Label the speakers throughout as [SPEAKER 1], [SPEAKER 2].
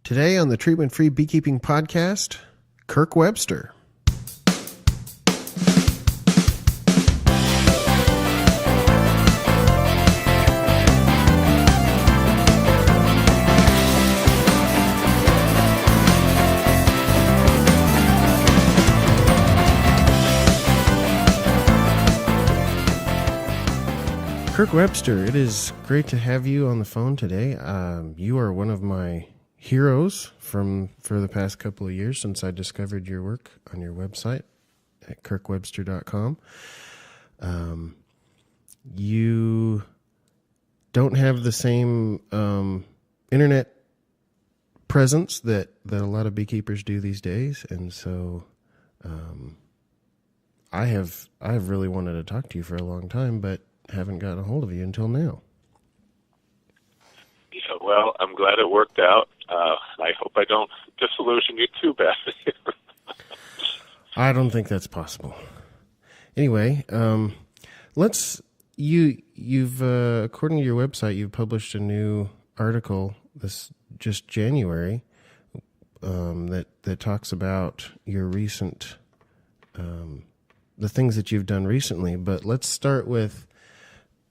[SPEAKER 1] Today on the Treatment Free Beekeeping Podcast, Kirk Webster. Kirk Webster, it is great to have you on the phone today. You are one of my heroes for the past couple of years since I discovered your work on your website at kirkwebster.com. You don't have the same internet presence that a lot of beekeepers do these days, and so I have really wanted to talk to you for a long time, but haven't gotten a hold of you until now.
[SPEAKER 2] Yeah, well, I'm glad it worked out. I hope I don't disillusion you too badly.
[SPEAKER 1] I don't think that's possible. Anyway, you've according to your website, you've published a new article this just January that talks about your recent the things that you've done recently. But let's start with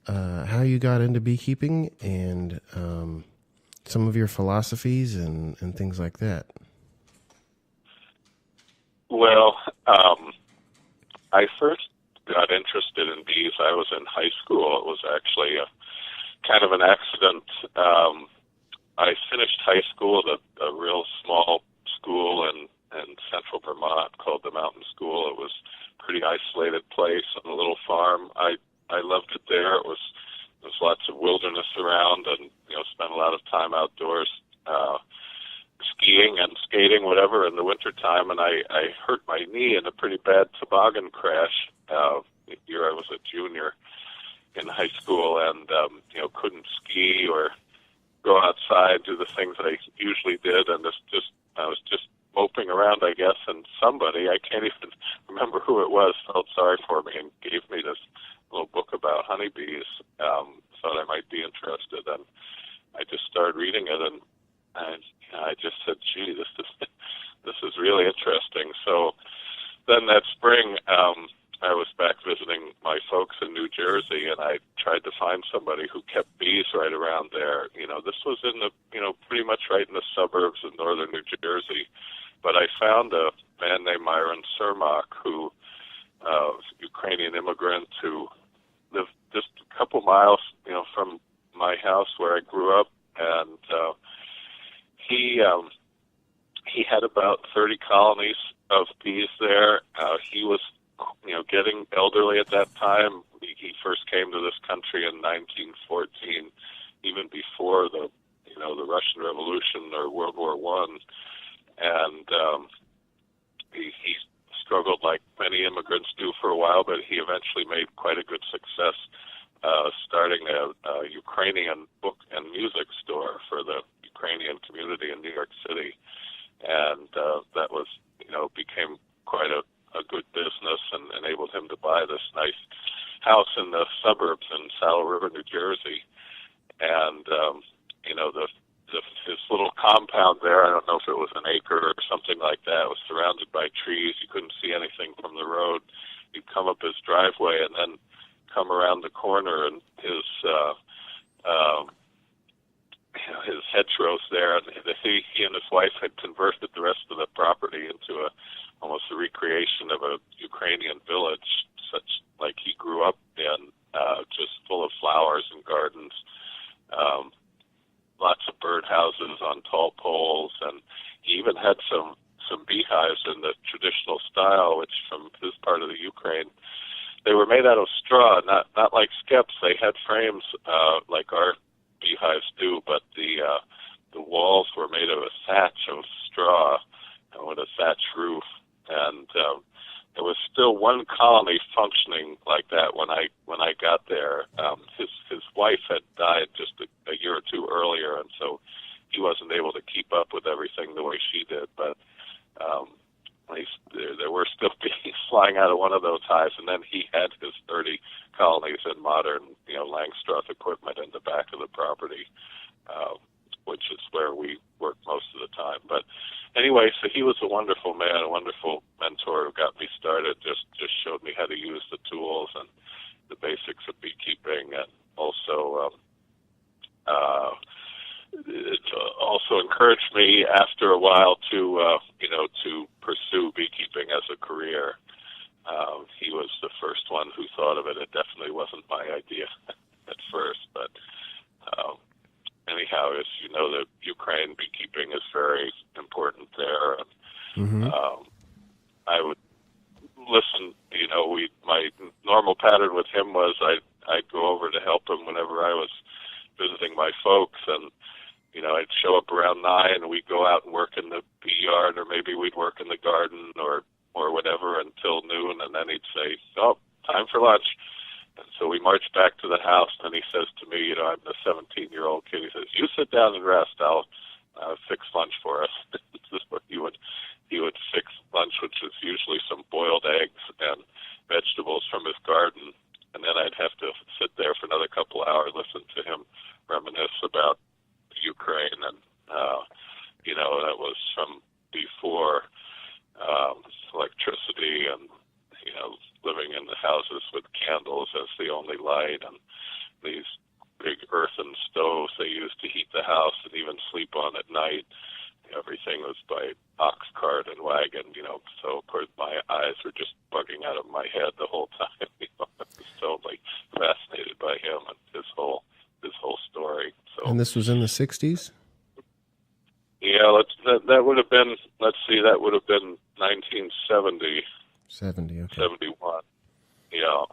[SPEAKER 1] how you got into beekeeping and some of your philosophies and things like that.
[SPEAKER 2] Well, I first got interested in bees. I was in high school. It was actually a kind of an accident. I finished high school at a real small school in central Vermont called the Mountain School. It was a pretty isolated place on a little farm. I loved it there. There was lots of wilderness around, and spent a lot of time outdoors, skiing and skating, whatever, in the wintertime. And I hurt my knee in a pretty bad toboggan crash the year I was a junior in high school, and couldn't ski or go outside, do the things that I usually did, and I was just moping around, I guess, and somebody, I can't even remember who it was, felt sorry for me and gave me this little book about honeybees. Thought I might be interested, and I just started reading it, and I just said, "Gee, this is really interesting." So then that spring, I was back visiting my folks in New Jersey, and I tried to find somebody who kept bees right around there. This was in the pretty much right in the suburbs of northern New Jersey, but I found a man named Myron Cermak, who was a Ukrainian immigrant who lived just a couple miles, from my house where I grew up, and he had about 30 colonies of bees there. He was, getting elderly at that time. He first came to this country in 1914, even before the Russian Revolution or World War I, and he struggled like many immigrants do for a while, but he eventually made quite a good success starting a Ukrainian book and music store for the Ukrainian community in New York City. And that was, became quite a good business and enabled him to buy this nice house in the suburbs in Saddle River, New Jersey. And, his little compound there, I don't know if it was an acre or something like that, was surrounded by trees. You couldn't see anything from the road. You'd come up his driveway and then come around the corner, and his hedgerows there, and he and his wife had converted the rest of the property into almost a recreation of a Ukrainian village, such like he grew up in, just full of flowers and gardens. Lots of birdhouses on tall poles, and he even had some beehives in the traditional style, which from his part of the Ukraine, they were made out of straw, not like skeps. They had frames like our beehives do, but the walls were made of a thatch of straw with a thatch roof, and there was still one colony functioning like that when I got there. His wife had died just a year or two earlier, and so he wasn't able to keep up with everything the way she did. But there were still bees flying out of one of those hives, and then he had his 30 colonies in modern, Langstroth equipment in the back of the property, which is where we worked most of the time. But anyway, so he was a wonderful man, a wonderful mentor who got me started, just showed me how to use the tools and the basics of beekeeping, and also it also encouraged me after a while to to pursue beekeeping as a career. He was the first one who thought of it. It definitely wasn't my idea at first, but anyhow, as you know, the Ukraine beekeeping is very important there. And, I would listen. My normal pattern with him was I'd go over to help him whenever I was visiting my folks, and I'd show up around 9, and we'd go out and work in the bee yard, or maybe we'd work in the garden, or whatever until noon, and then he'd say, "Oh, time for lunch." And so we marched back to the house, and he says to me, I'm the 17-year-old kid, he says, "You sit down and rest. I'll fix lunch for us." This is what he would fix lunch, which was usually some boiled eggs and vegetables from his garden, and then I'd have to sit there for another couple hours, listen to him reminisce about Ukraine, and that was from before electricity, and living in the houses with candles as the only light, and these big earthen stoves they used to heat the house and even sleep on at night. Everything was by ox cart and wagon, so of course my eyes were just bugging out of my head the whole time. I was totally fascinated by him and his whole story. So,
[SPEAKER 1] and this was in the 60s?
[SPEAKER 2] Yeah, that would have been, that would have been 1970.
[SPEAKER 1] 70, okay.
[SPEAKER 2] 71, yeah.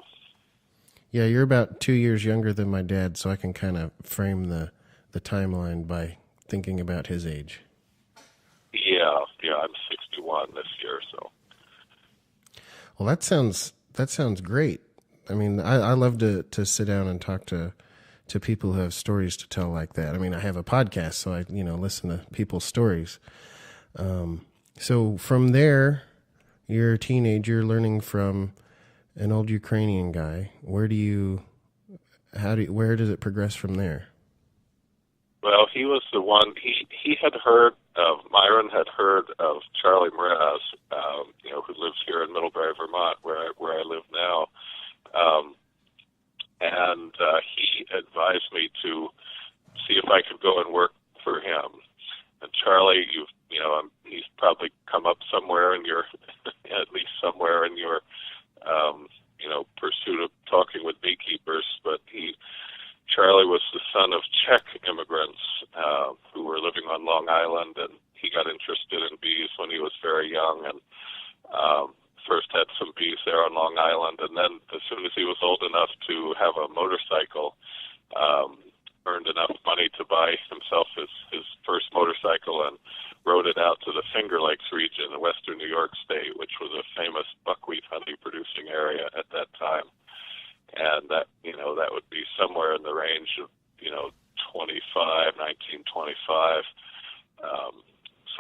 [SPEAKER 1] Yeah, you're about 2 years younger than my dad, so I can kind of frame the timeline by thinking about his age.
[SPEAKER 2] Yeah, I'm 61 this year, so.
[SPEAKER 1] Well, that sounds great. I mean, I love to sit down and talk to people who have stories to tell like that. I mean, I have a podcast, so I listen to people's stories. So from there, you're a teenager learning from an old Ukrainian guy. Where does it progress from there?
[SPEAKER 2] Well, he was the one. He had heard of Myron. Had heard of Charlie Mraz, who lives here in Middlebury, Vermont, where I live now, and he advised me to see if I could go and work for him. And Charlie, he's probably come up somewhere in your, at least somewhere in your, pursuit of talking with beekeepers. But Charlie was the son of Czech immigrants who were living on Long Island, and he got interested in bees when he was very young, and first had some bees there on Long Island, and then as soon as he was old enough to have a motorcycle, earned enough money to buy himself his first motorcycle and rode it out to the Finger Lakes region in western New York State, which was a famous buckwheat honey producing area at that time. And that would be somewhere in the range of 1925,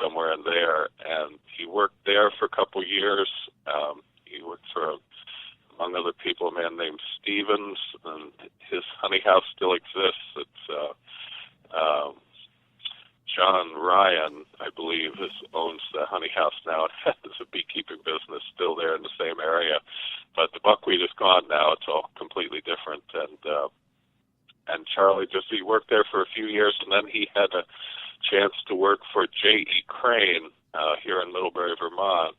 [SPEAKER 2] somewhere in there. And he worked there for a couple years. He worked for, among other people, a man named Stevens, and his honey house still exists. It's John Ryan, I believe, owns the honey house now. It's a beekeeping business still there in the same area, but the buckwheat is gone now. It's all completely different. And Charlie he worked there for a few years, and then he had a chance to work for J.E. Crane here in Middlebury, Vermont.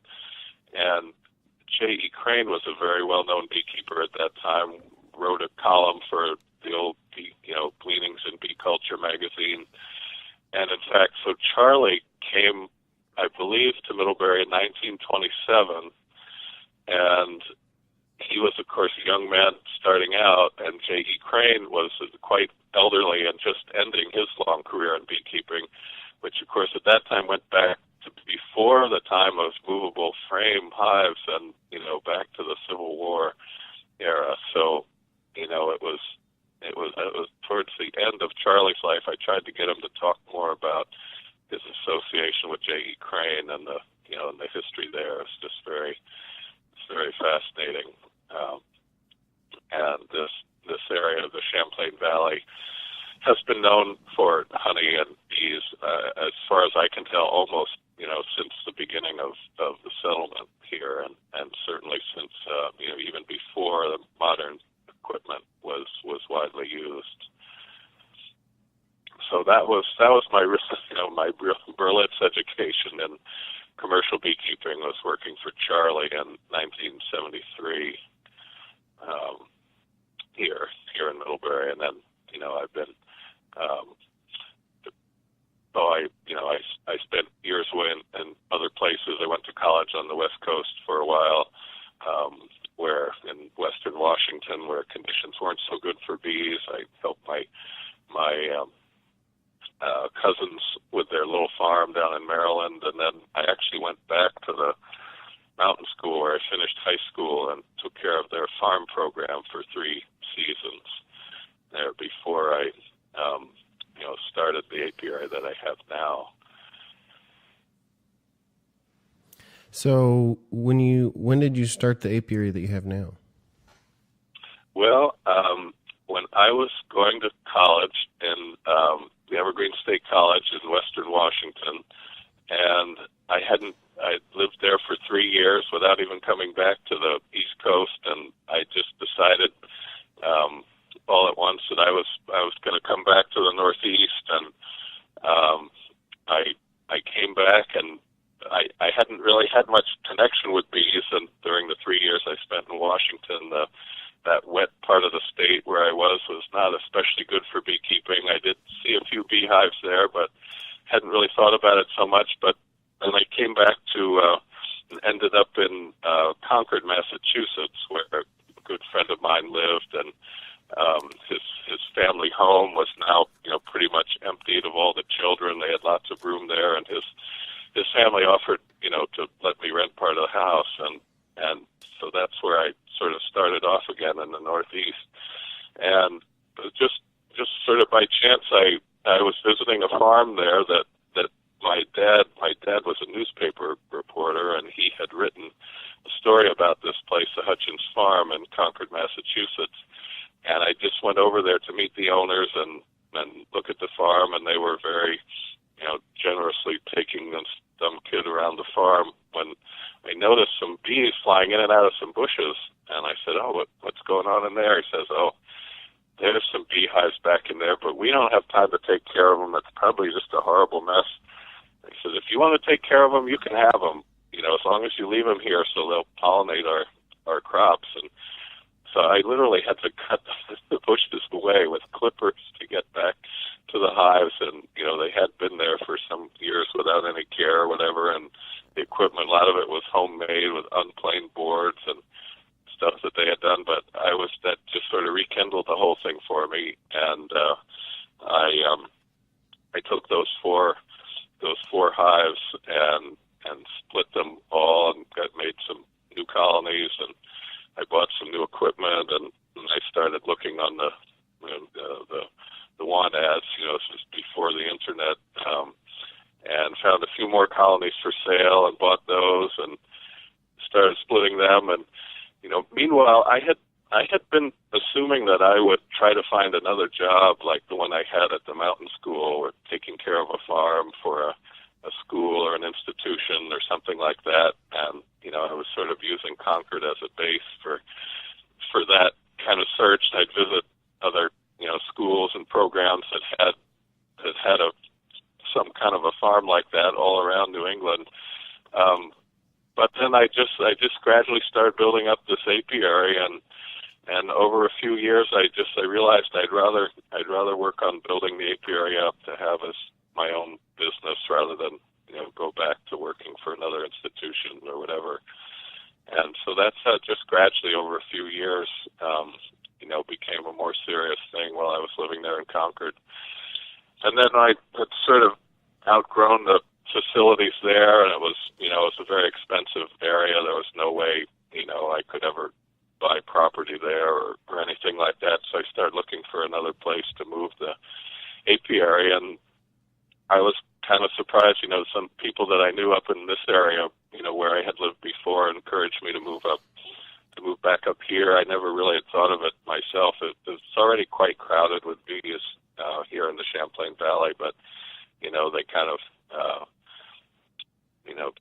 [SPEAKER 2] And J.E. Crane was a very well-known beekeeper at that time. Wrote a column for the old Gleanings in Bee Culture magazine. And in fact, so Charlie came, I believe, to Middlebury in 1927, and he was, of course, a young man starting out, and J.E. Crane was quite elderly and just ending his long career in beekeeping, which, of course, at that time went back to before the time of movable frame hives and, back to the Civil War era. So, it was towards the end of Charlie's life. I tried to get him to talk more about his association with J.E. Crane and the history there. It's just very fascinating. And this area of the Champlain Valley has been known for honey and bees far as I can tell, almost, since the beginning of the settlement here, and certainly since, even before the modern equipment was widely used. So that was my my Berlitz education in commercial beekeeping was working for Charlie in 1973 here in Middlebury, and then I've been I spent years away in other places. I went to college on the West Coast for a while, where in Western Washington, where conditions weren't so good for bees. I helped my cousins with their little farm down in Maryland, and then I actually went back to the mountain school where I finished high school and took care of their farm program for 3 seasons there before I started the apiary that I have now.
[SPEAKER 1] So when did you start the apiary that you have now?
[SPEAKER 2] Well, when I was going to college in the Evergreen State College in Western Washington, and I lived there for 3 years without even coming back to the East Coast, and I just decided all at once that I was going to come back to the Northeast, and I came back, and I hadn't really had much connection with bees, and during the 3 years I spent in Washington, that wet part of the state where I was not especially good for beekeeping. I did see a few beehives there, but hadn't really thought about it so much. But then I came back to ended up in Concord, Massachusetts, where a good friend of mine lived, and his family home was now pretty much emptied of all the children. They had lots of room there, and his family offered to let me rent part of the house, and so that's where I sort of started off again in the Northeast. And just sort of by chance, I was visiting a farm there that my dad was a newspaper reporter, and he had written a story about this place, the Hutchins Farm in Concord, Massachusetts. And I just went over there to meet the owners and look at the farm, and they were very, generously taking some kid around the farm when I noticed some bees flying in and out of some bushes. And I said, "Oh, what's going on in there?" He says, "Oh, there's some beehives back in there, but we don't have time to take care of them. It's probably just a horrible mess." He says, "If you want to take care of them, you can have them, as long as you leave them here so they'll pollinate our crops." And so I literally had to cut the bushes away with clippers to get back to the hives, and they had been there for some years without any care or whatever, and the equipment, a lot of it was homemade with unplaned boards and stuff that they had done, but that just sort of rekindled the whole thing for me, and I took those four hives and split them all and made some new colonies, and I bought some new equipment, and I started looking on the want ads, this is before the internet, and found a few more colonies for sale and bought those and started splitting them. And meanwhile, I had been assuming that I would try to find another job like the one I had at the mountain school, or taking care of a farm for a school or an institution or something like that. And I was sort of using Concord as a base for that kind of search. I'd visit other schools and programs that had some kind of a farm like that all around New England. But then I just gradually started building up this apiary, and over a few years, I realized I'd rather work on building the apiary up to have as my own business rather than go back to working for another institution or whatever. And so that's just gradually over a few years, became a more serious thing while I was living there in Concord. And then I had sort of outgrown the facilities there, and it was a very expensive area. There was no way, I could ever buy property there or anything like that. So I started looking for another place to move the apiary, and I was kind of surprised, some people that I knew up in this area, where I had lived before, encouraged me to move back up here. I never really had thought of it myself. It's already quite crowded with bees here in the Champlain Valley, but they kind of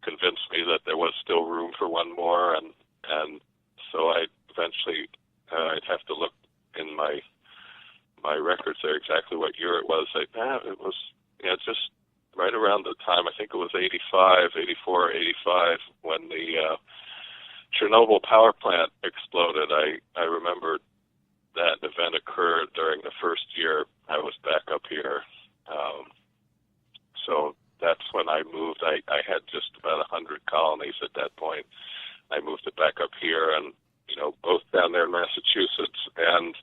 [SPEAKER 2] convinced me that there was still room for one more, and so I eventually I'd have to look in my records there exactly what year it was. It was just right around the time, I think it was 85, 84, 85, when the Chernobyl power plant exploded. I remember that event occurred during the first year I was back up here. So that's when I moved. I had just about 100 colonies at that point. I moved it back up here, and both down there in Massachusetts and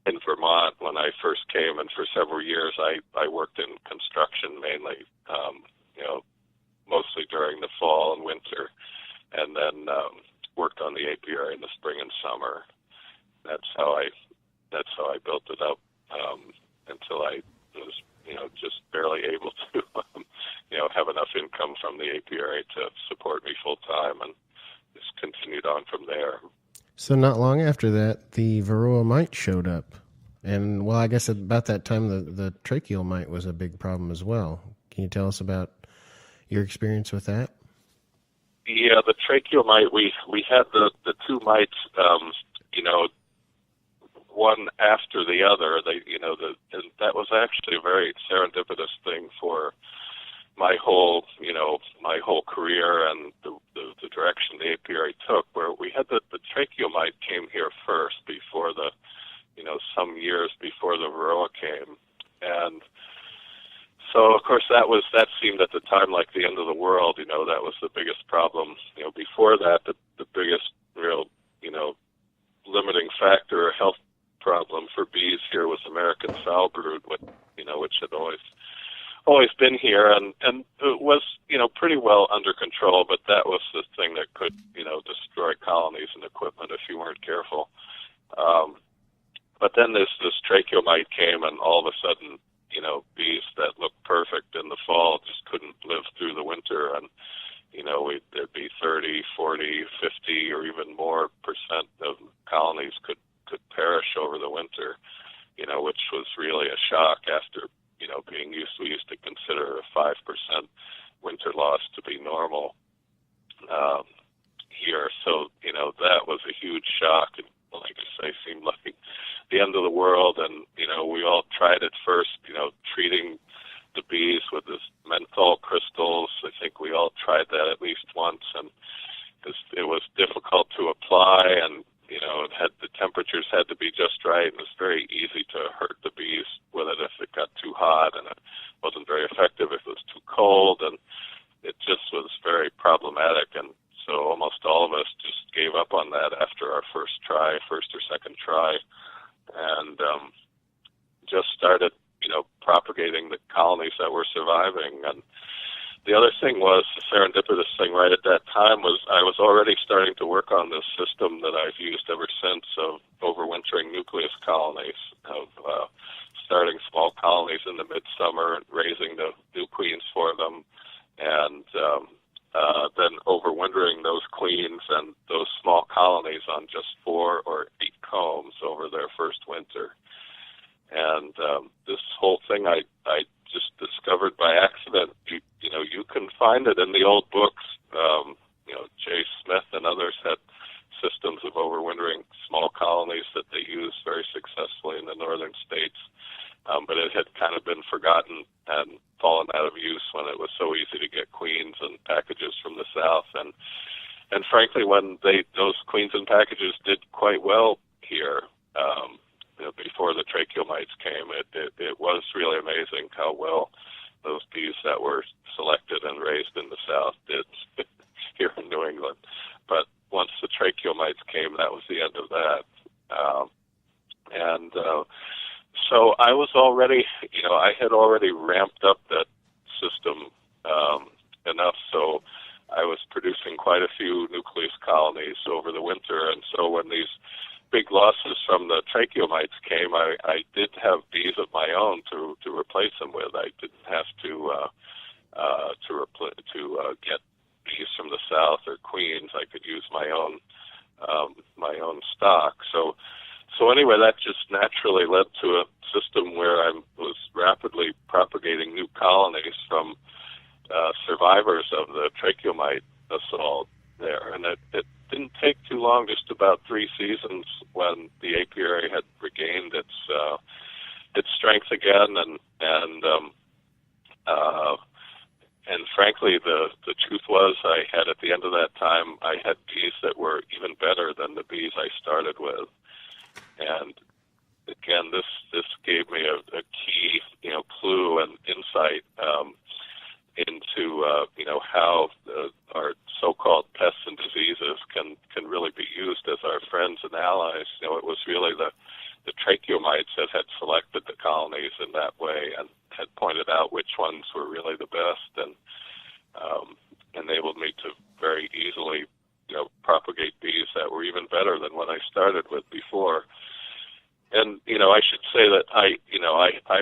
[SPEAKER 2] in Vermont when I first came, and for several years I worked in construction mainly, mostly during the fall and winter, and then worked on the apiary in the spring and summer. That's how I built it up until I was just barely able to have enough income from the apiary to support me full time, and just continued on from there.
[SPEAKER 1] So not long after that, the Varroa mite showed up. And, well, I guess about that time, the tracheal mite was a big problem as well. Can you tell us about your experience with that?
[SPEAKER 2] Yeah, the tracheal mite, we had the two mites, one after the other. And that was actually a very serendipitous thing for my whole career and the direction the apiary took, where we had the tracheal mite came here first before some years before the Varroa came. And so, of course, that seemed at the time like the end of the world. That was the biggest problem. Before that, the biggest real, limiting factor or health problem for bees here was American foul brood, which had always been here, and it was, pretty well under control, but that was the thing that could, destroy colonies and equipment if you weren't careful. But then this tracheal mite came, and all of a sudden, bees that looked perfect in the fall just couldn't live through the winter, and there'd be 30, 40, 50, or even more percent of colonies could perish over the winter, which was really a shock after we used to consider a 5% winter loss to be normal here. So that was a huge shock, and like I say, seemed like the end of the world. And we all tried at first, treating the bees with this menthol crystals. I think we all tried that at least once, and it was difficult to apply, and the temperatures had to be just right, and it was very easy to hurt the bees with it if it got too hot, and it wasn't very effective if it was too cold, and it just was very problematic. And so almost all of us just gave up on that after our first or second try, and just started, propagating the colonies that were surviving. And the other thing was, the serendipitous thing right at that time was I was already starting to work on this system that I've used ever since of overwintering nucleus colonies, of starting small colonies in the midsummer and raising the new queens for them, and then overwintering those queens and those small colonies on just 4 or 8 combs over their first winter. And this whole thing I just discovered by accident. You can find it in the old books. J. Smith and others had systems of overwintering small colonies that they used very successfully in the northern states, but it had kind of been forgotten and fallen out of use when it was so easy to get queens and packages from the south. And frankly, when those queens and packages did quite well here, before the tracheal mites came, it was really amazing how well those bees that were selected and raised in the south did here in New England. But once the tracheal mites came, that was the end of that. So I was already, I had already ramped up that system enough, so I was producing quite a few nucleus colonies over the winter. And so when these big losses from the tracheal mites came, I did have bees of my own to replace them with. I didn't have to get bees from the south or queens. I could use my own stock. So anyway, that just naturally led to a system where I was rapidly propagating new colonies from survivors of the Tracheal Mite assault there, and it didn't take too long, just about 3 seasons, when the apiary had regained its strength again, and frankly, the truth was, I had, at the end of that time, I had bees that were even better than the bees I started with. And again, this gave me a key, clue and insight into how our so-called pests and diseases can really be used as our friends and allies. It was really the tracheal mites that had selected the colonies in that way and had pointed out which ones were really the best, and enabled me to very easily propagate bees that were even better than what I started with before. And I should say that I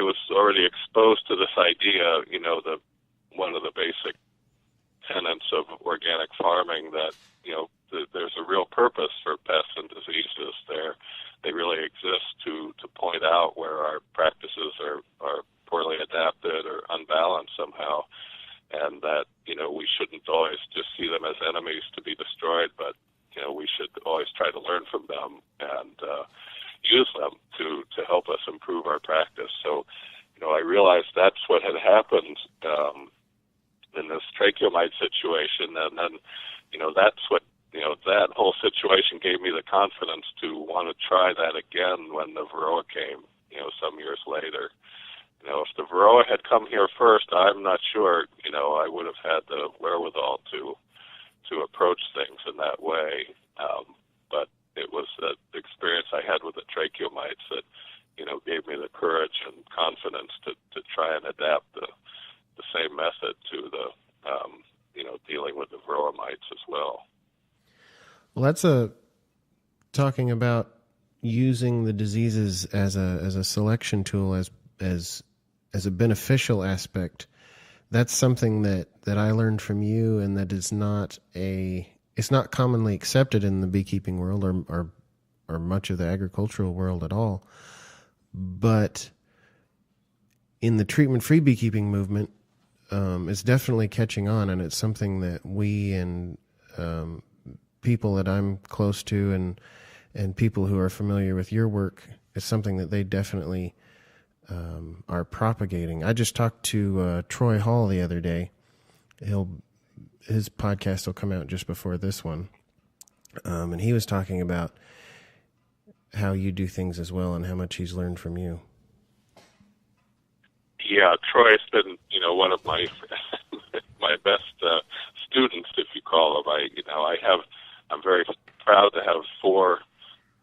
[SPEAKER 2] was already exposed to this idea, one of the basic tenets of organic farming, that there's a real purpose for pests and diseases. They really exist to point out where our practices are poorly adapted or unbalanced somehow, and that we shouldn't always just see them as enemies to be destroyed, but we should always try to learn from them and use them to help us improve our practice. So I realized that's what had happened in this tracheal mite situation, and then that's what that whole situation gave me the confidence to want to try that again when the Varroa came some years later. If the Varroa had come here first, I'm not sure I would have had the wherewithal to approach things in that way. But it was the experience I had with the tracheal mites that gave me the courage and confidence to try and adapt the same method to the dealing with the Varroa mites as well.
[SPEAKER 1] Well, that's talking about using the diseases as a selection tool, as a beneficial aspect. That's something that I learned from you, and that is it's not commonly accepted in the beekeeping world or much of the agricultural world at all. But in the treatment-free beekeeping movement, it's definitely catching on, and it's something that we and people that I'm close to and people who are familiar with your work, it's something that they definitely are propagating. I just talked to Troy Hall the other day. His podcast will come out just before this one, and he was talking about how you do things as well and how much he's learned from you.
[SPEAKER 2] Yeah, Troy's been one of my my best students, if you call them. I'm very proud to have 4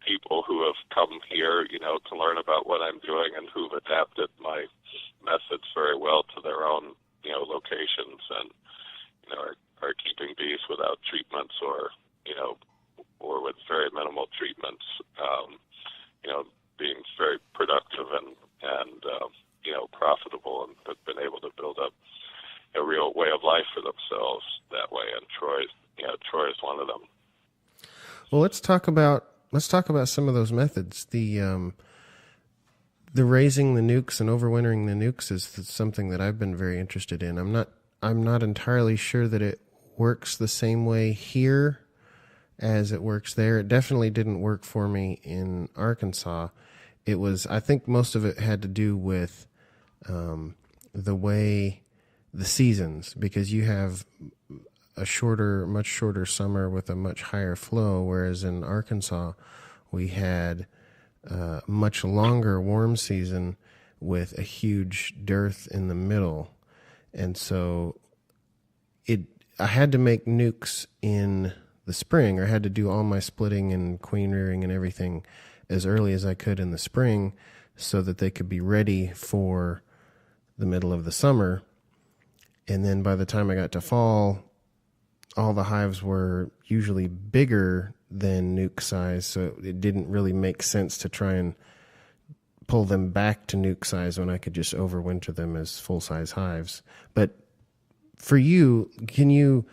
[SPEAKER 2] people who have come here, to learn about what I'm doing and who've adapted my methods very well to their own, locations, and, are keeping bees without treatments or with very minimal treatments, being very productive and profitable, and have been able to build up a real way of life for themselves that way. And Troy is one of them.
[SPEAKER 1] Well, let's talk about some of those methods. The raising the nukes and overwintering the nukes is something that I've been very interested in. I'm not entirely sure that it works the same way here as it works there. It definitely didn't work for me in Arkansas. I think most of it had to do with the way the seasons, because you have much shorter summer with a much higher flow, whereas in Arkansas we had a much longer warm season with a huge dearth in the middle. And so I had to make nukes in the spring, or had to do all my splitting and queen rearing and everything as early as I could in the spring, so that they could be ready for the middle of the summer. And then by the time I got to fall, all the hives were usually bigger than nuke size, so it didn't really make sense to try and pull them back to nuke size when I could just overwinter them as full-size hives. But for you, can you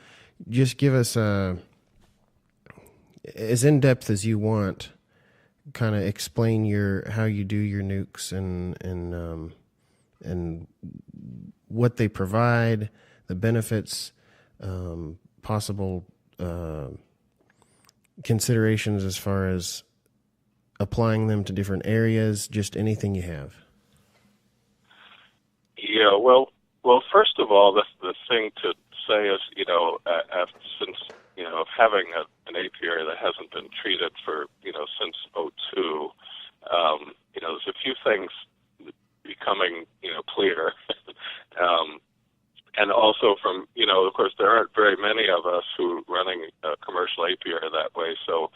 [SPEAKER 1] just give us as in-depth as you want, kind of explain how you do your nukes and what they provide, the benefits, possible considerations as far as applying them to different areas, just anything you have.
[SPEAKER 2] Yeah, well, first of all, the thing to say is, since, having an apiary that hasn't been treated for, since '02, there's a few things becoming, clear. And also from, of course, there aren't very many of us who running a commercial apiary that way. So,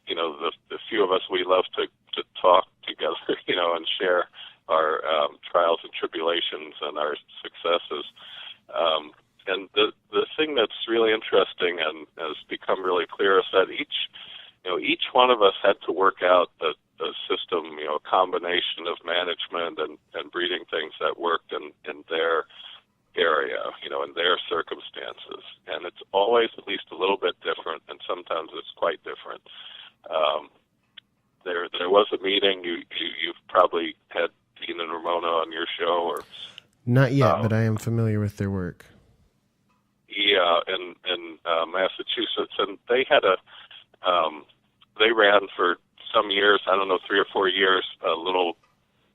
[SPEAKER 2] the few of us, we love to talk together, and share our trials and tribulations and our successes. And the thing that's really interesting and has become really clear is that each one of us had to work out a system, a combination of management and breeding things that worked in their area, in their circumstances. And it's always at least a little bit different, and sometimes it's quite different. There was a meeting, you've probably had Dean and Ramona on your show, or
[SPEAKER 1] not yet, but I am familiar with their work.
[SPEAKER 2] Yeah, in Massachusetts, and they had they ran for some years, I don't know, 3 or 4 years, a little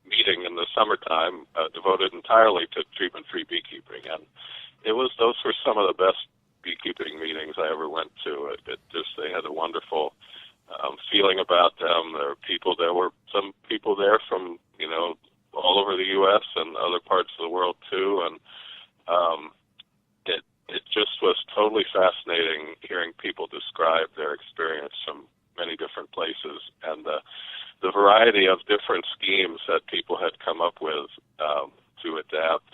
[SPEAKER 2] meeting in the summertime devoted entirely to treatment-free beekeeping, and those were some of the best beekeeping meetings I ever went to. They had a wonderful feeling about them. There were some people there from all over the U.S. and other parts of the world too, and it just was totally fascinating hearing people describe their experience from many different places, and the variety of different schemes that people had come up with to adapt,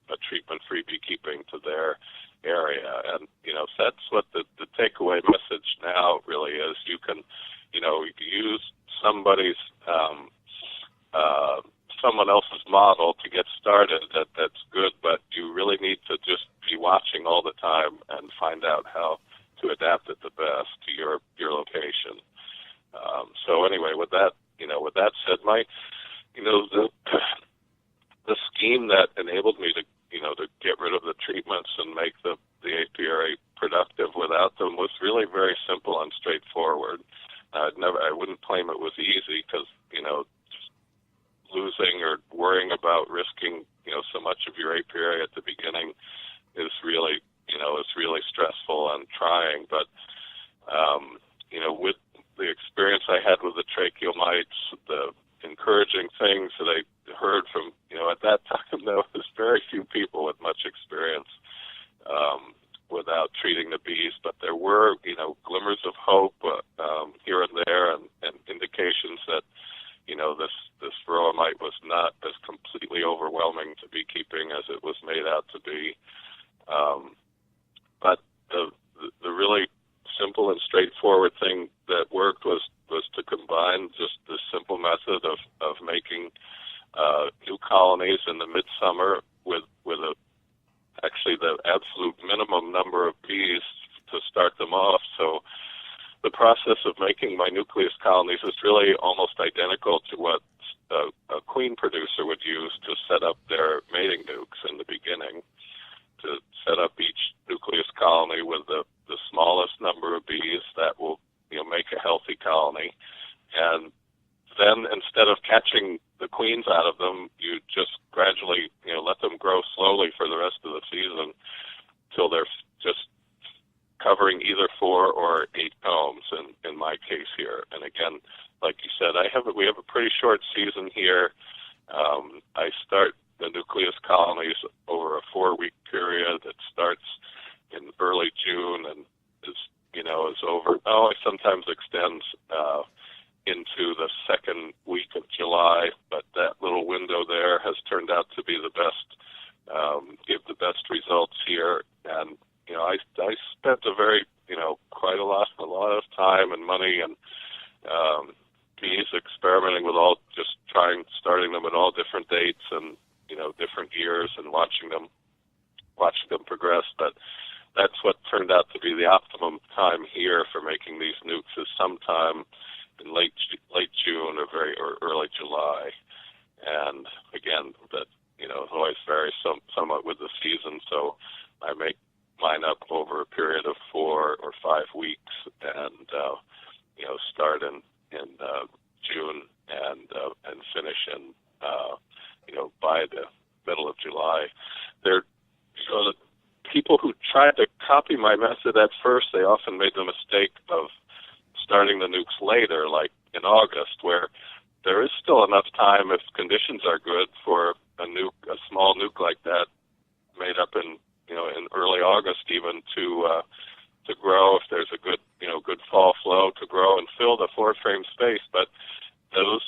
[SPEAKER 2] a treatment-free beekeeping to their area. And, that's what the takeaway message now really is. You can, use someone else's model to get started. That's good, but you really need to just be watching all the time and find out how to adapt it the best to your location. So anyway, with that said, the scheme that enabled me to get rid of the treatments and make the apiary productive without them was really very simple and straightforward. I wouldn't claim it was easy, because just losing or worrying about risking so much of your apiary at the beginning is really stressful and trying. But with the experience I had with the tracheal mites, the encouraging things that I heard from, at that time, there was very few people with much experience without treating the bees, but there were, glimmers of hope here and there, and indications that, this varroa mite was not as completely overwhelming to beekeeping as it was made out to be. But the really simple and straightforward thing that worked was to combine just this simple method of making new colonies in the midsummer with actually the absolute minimum number of bees to start them off. So the process of making my nucleus colonies is really almost identical to what a queen producer would use to set up their mating nukes in the beginning, to set up each nucleus colony with the smallest number of bees that will make a healthy colony. And then instead of catching the queens out of them, you just gradually let them grow slowly for the rest of the season till they're just covering either 4 or 8 combs in my case here. And again, like you said, we have a pretty short season here. I start the nucleus colonies over a 4-week period that starts in early June and is over. It sometimes extends into the second week of July, but that little window there has turned out to be the best, give the best results here. And I spent quite a lot of time and money and bees experimenting with starting them at all different dates and different years and watching them progress. But that's what turned out to be the optimum time here for making these nukes, is sometime in late June or early July. And again, it always varies somewhat with the season. So I make mine up over a period of 4 or 5 weeks, and start in June and finish in by the middle of July. There, the people who tried to copy my method at first, they often made the mistake of starting the nukes later, like in August, where there is still enough time if conditions are good for a small nuke like that, made up in early August even, to grow if there's a good fall flow, to grow and fill the 4-frame space. But those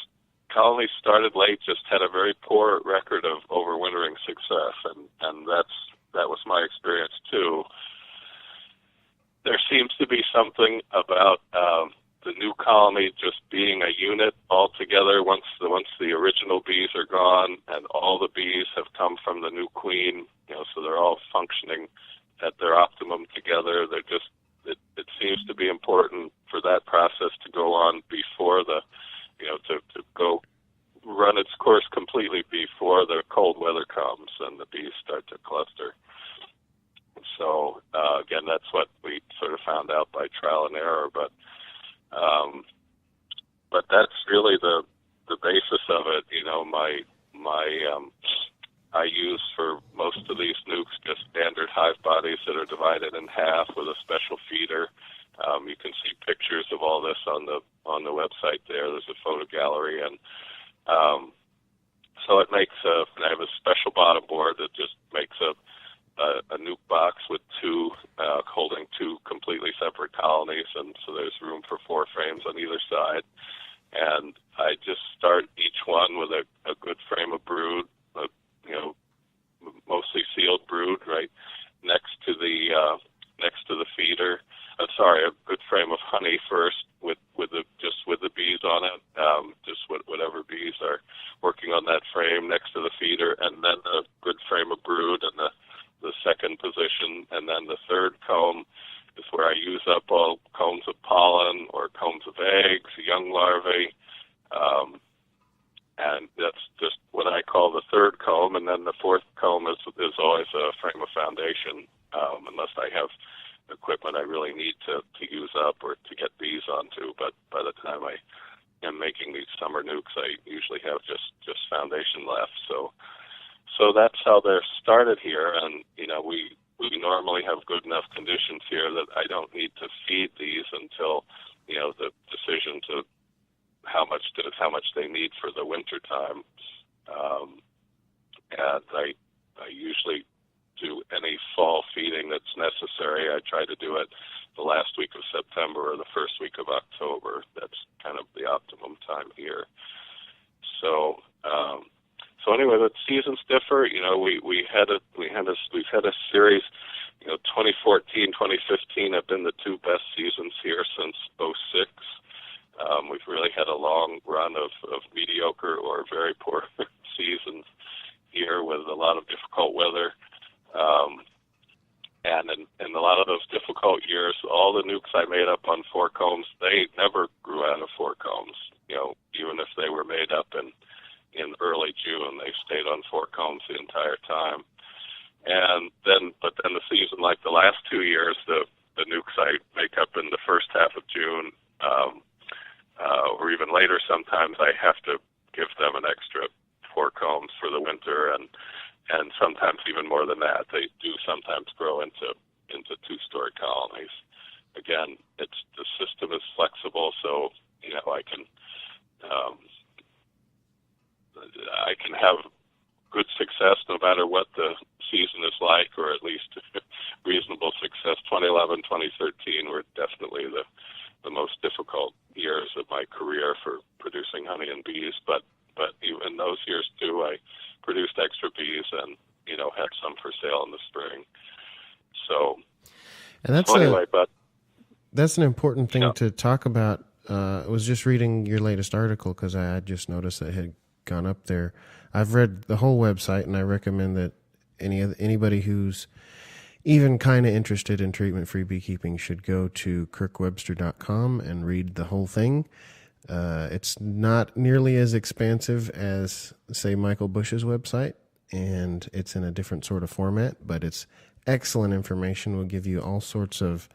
[SPEAKER 2] colonies started late, just had a very poor record of overwintering success, and that was my experience too. There seems to be something about the new colony just being a unit all together once the original bees are gone and all the bees have come from the new queen, so they're all functioning at their optimum together. It seems to be important for that process to go on before to go run its course completely before the cold weather comes and the bees start to cluster. So again, that's what we sort of found out by trial and error, but that's really the basis of it. I use for most of these nukes just standard hive bodies that are divided in half with a special feeder. You can see pictures of all this on the website there. There's a photo gallery, and so it makes and I have a special bottom board that just makes a nuke box with holding 2 completely separate colonies, and so there's room for 4 frames on either side. And I just start each one with a good frame of brood, mostly sealed brood, right next to the feeder. A good frame of honey first with the bees on it, whatever bees are working on that frame next to the feeder, and then a good frame of brood and the second position, and then the third comb is where I use up all combs of pollen or combs of eggs, young larvae, and that's just what I call the third comb. And then the fourth comb is always a frame of foundation, unless I have equipment I really need to use up or to get bees onto. But by the time I am making these summer nukes, I usually have just foundation left. So that's how they're started here, and we normally have good enough conditions here that I don't need to feed these until the decision to how much they need for the winter time. And I usually do any fall feeding that's necessary. I try to do it the last week of September or the first week of October. That's kind of the optimum time here. So anyway, the seasons differ. We've had a series. 2014, 2015 have been the 2 best seasons here since '06. We've really had a long run of mediocre or very poor seasons here with a lot of difficult weather. And in a lot of those difficult years, all the nukes I made up on 4 combs, they never grew out of 4 combs. Even if they were made up in early June, they stayed on 4 combs the entire time. But then the season, like the last 2 years, the nukes I make up in the first half of June, or even later sometimes, I have to give them an extra 4 combs for the winter, and sometimes even more than that. They do sometimes grow into 2-story colonies. Again, the system is flexible, so I can have good success no matter what the season is like, or at least reasonable success. 2011, 2013 were definitely the most difficult years of my career for producing honey and bees, but even those years too, I produced extra bees and had some for sale in the spring. So,
[SPEAKER 1] and that's an important thing to talk about. I was just reading your latest article because I had just noticed that it had gone up there. I've read the whole website, and I recommend that anybody who's even kind of interested in treatment-free beekeeping should go to kirkwebster.com and read the whole thing. It's not nearly as expansive as, say, Michael Bush's website, and it's in a different sort of format, but it's excellent information. Will give you all sorts of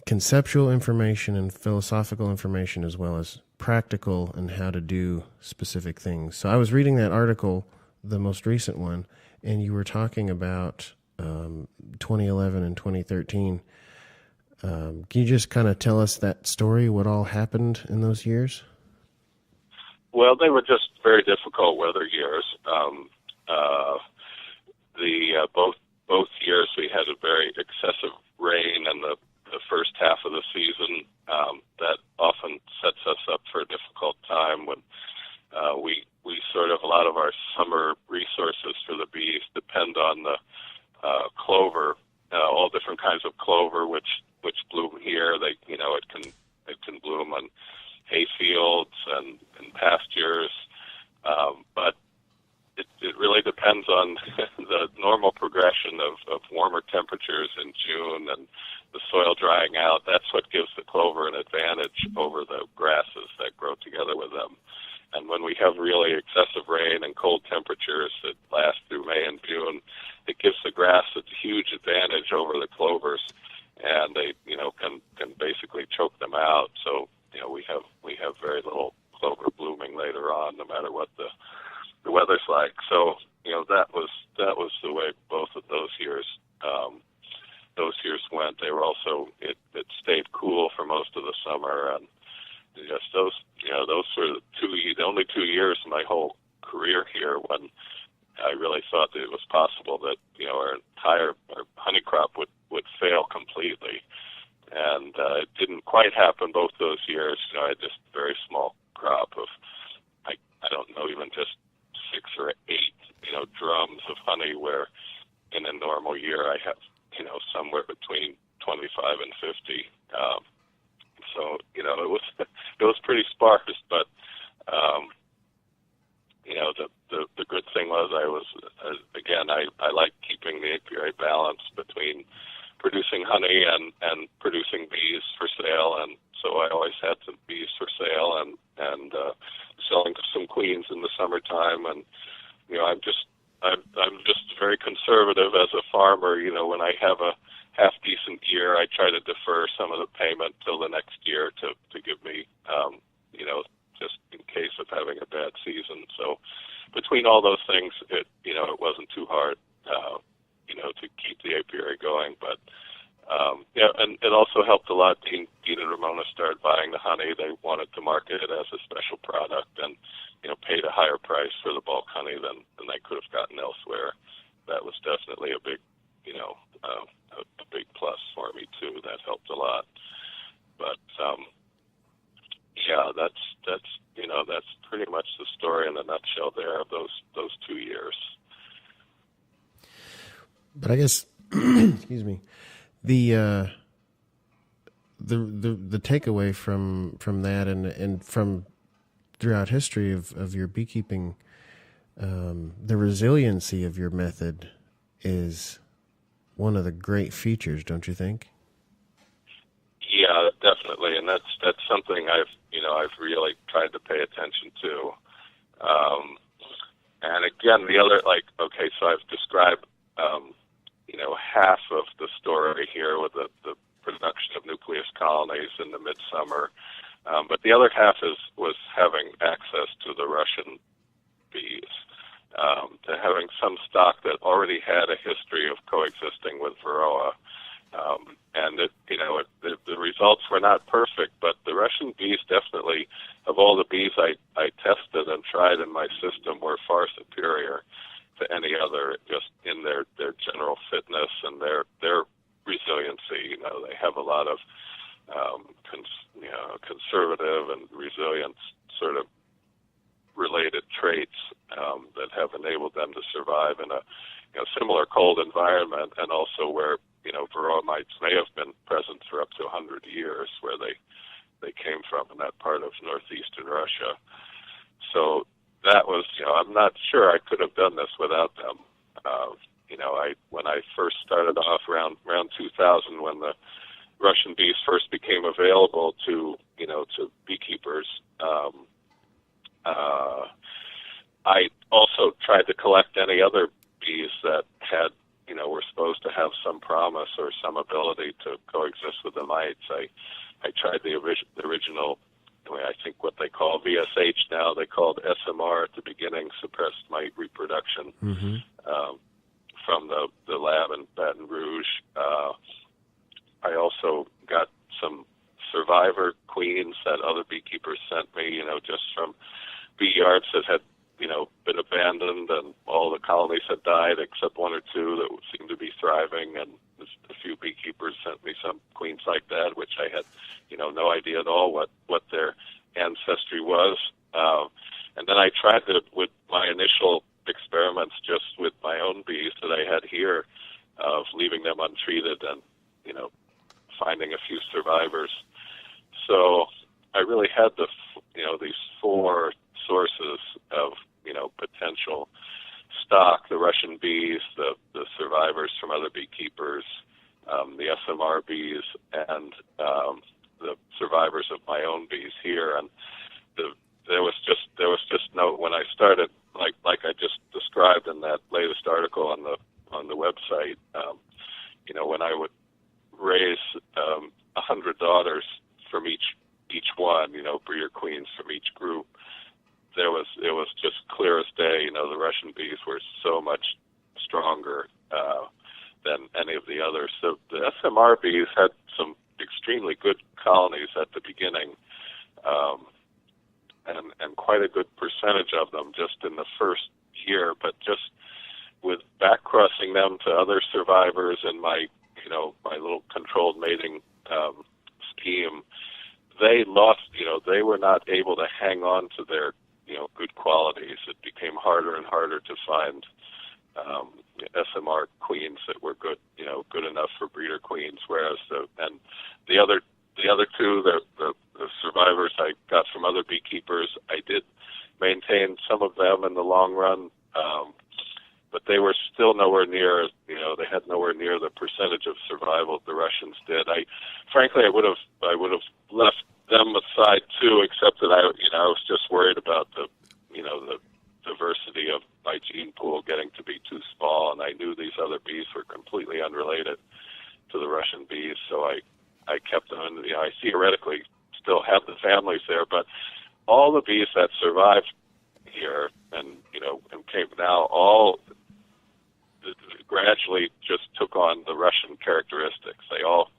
[SPEAKER 1] conceptual information and philosophical information, as well as practical and how to do specific things. So I was reading that article, the most recent one, and you were talking about 2011 and 2013. Can you just kind of tell us that story, what all happened in those years?
[SPEAKER 2] Well, they were just very difficult weather years. Both years we had a very excessive rain in the first half of the season. That often sets us up for a difficult time when we sort of, a lot of our summer resources for the bees depend on the clover, all different kinds of clover which bloom here. It can bloom on hay fields and pastures, but it really depends on the normal progression of warmer temperatures in June and the soil drying out. That's what gives the clover an advantage over the grasses that grow together with them. And when we have really excessive rain and cold temperatures that last through May and June, it gives the grass a huge advantage over the clovers, and they can basically choke them out. So we have very little clover blooming later on, no matter what the weather's like. So that was the way both of those years went. They were also it stayed cool for most of the summer, and just those were the only 2 years in my whole career here when I really thought that it was possible that our entire honey crop would fail completely, and it didn't quite happen both those years. I had just a very small crop of I don't know, even just 6 or 8 drums of honey, where in a normal year I have somewhere between 25 and 50. So it was pretty sparse, but the good thing was I like keeping the apiary balance between producing honey and producing bees for sale, and so I always had some bees for sale and selling some queens in the summertime. And I'm just very conservative as a farmer. When I have a half decent year, I try to defer some of the payment till the next year to give me just in case of having a bad season. So between all those things, it wasn't too hard to keep the apiary going. But and it also helped a lot. Dean and Ramona started buying the honey. They wanted to market it as a special product and paid a higher price for the bulk honey than they could have gotten elsewhere. That was definitely a big a big plus for me too. That helped a lot. But that's pretty much the story in a nutshell there of those 2 years.
[SPEAKER 1] But I guess excuse me, the takeaway from that and from throughout history of your beekeeping, the resiliency of your method is one of the great features, don't you think?
[SPEAKER 2] Yeah, definitely, and that's something I've really tried to pay attention to. And again, the other so I've described half of the story here with the production of Nucleus colonies in the midsummer, but the other half was having access to the Russian bees, to having some stock that already had a history of coexisting with Varroa. And the results were not perfect, but the Russian bees definitely, of all the bees I tested and tried in my system, were far superior to any other, just in their general fitness and their resiliency. They have a lot of conservative and resilient sort of related traits that have enabled them to survive in a similar cold environment, and also where Varroa mites may have been present for up to 100 years, where they came from in that part of northeastern Russia. So that was, I'm not sure I could have done this without them. When I first started off around 2000, when the Russian bees first became available to beekeepers, I also tried to collect any other bees that had, were supposed to have some promise or some ability to coexist with the mites. I tried the original, I think what they call VSH now, they called SMR at the beginning, suppressed mite reproduction, from the lab in Baton Rouge. I also got some survivor queens that other beekeepers sent me, just from bee yards that had, been abandoned, and all the colonies had died except one or two that seemed to be thriving, and a few beekeepers sent me some queens like that, which I had, no idea at all what their ancestry was. And then I tried to, with my initial experiments, just with my own bees that I had here, of leaving them untreated and, finding a few survivors. So I really had these four sources of, potential stock: the Russian bees, the survivors from other beekeepers, the SMR bees, and the survivors of my own bees here. And there was just no, when I started, like I just described in that latest article on the website, when I would raise 100 daughters from each one, breeder queens from each group, it was just clear as day. The Russian bees were so much stronger than any of the others. So the SMR bees had some extremely good colonies at the beginning, and quite a good percentage of them just in the first year. But just with back crossing them to other survivors in my little controlled mating scheme, they lost. They were not able to hang on to their good qualities. It became harder and harder to find SMR queens that were good, good enough for breeder queens. Whereas the other two, the survivors I got from other beekeepers, I did maintain some of them in the long run, but they were still nowhere near. They had nowhere near the percentage of survival the Russians did. Frankly, I would have left them aside too, except that I was just worried about the diversity of my gene pool getting to be too small, and I knew these other bees were completely unrelated to the Russian bees, so I kept them in. I theoretically still have the families there, but all the bees that survived here and came now all gradually just took on the Russian characteristics. They all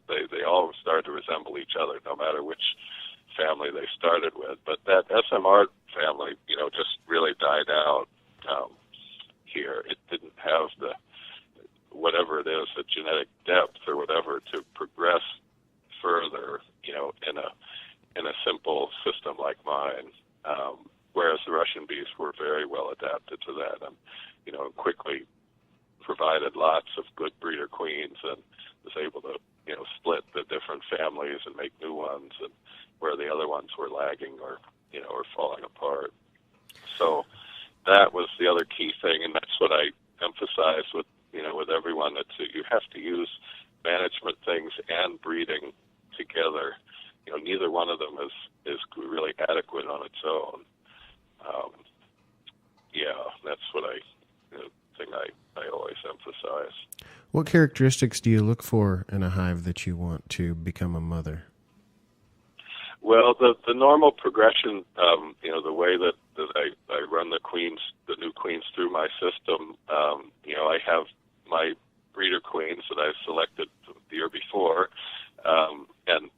[SPEAKER 2] started to resemble each other, no matter which family they started with. But that SMR family, just really died out here. It didn't have the whatever it is, the genetic depth or whatever to progress further, in a simple system like mine. Whereas the Russian bees were very well adapted to that, and quickly provided lots of good breeder queens, and was able to split the different families and make new ones, and where the other ones were lagging or falling apart. So that was the other key thing, and that's what I emphasize with everyone. That you have to use management things and breeding together. Neither one of them is really adequate on its own. That's what I always emphasize.
[SPEAKER 1] What characteristics do you look for in a hive that you want to become a mother?
[SPEAKER 2] Well, the normal progression, the way that I run the new queens through my system, I have my breeder queens that I selected the year before, and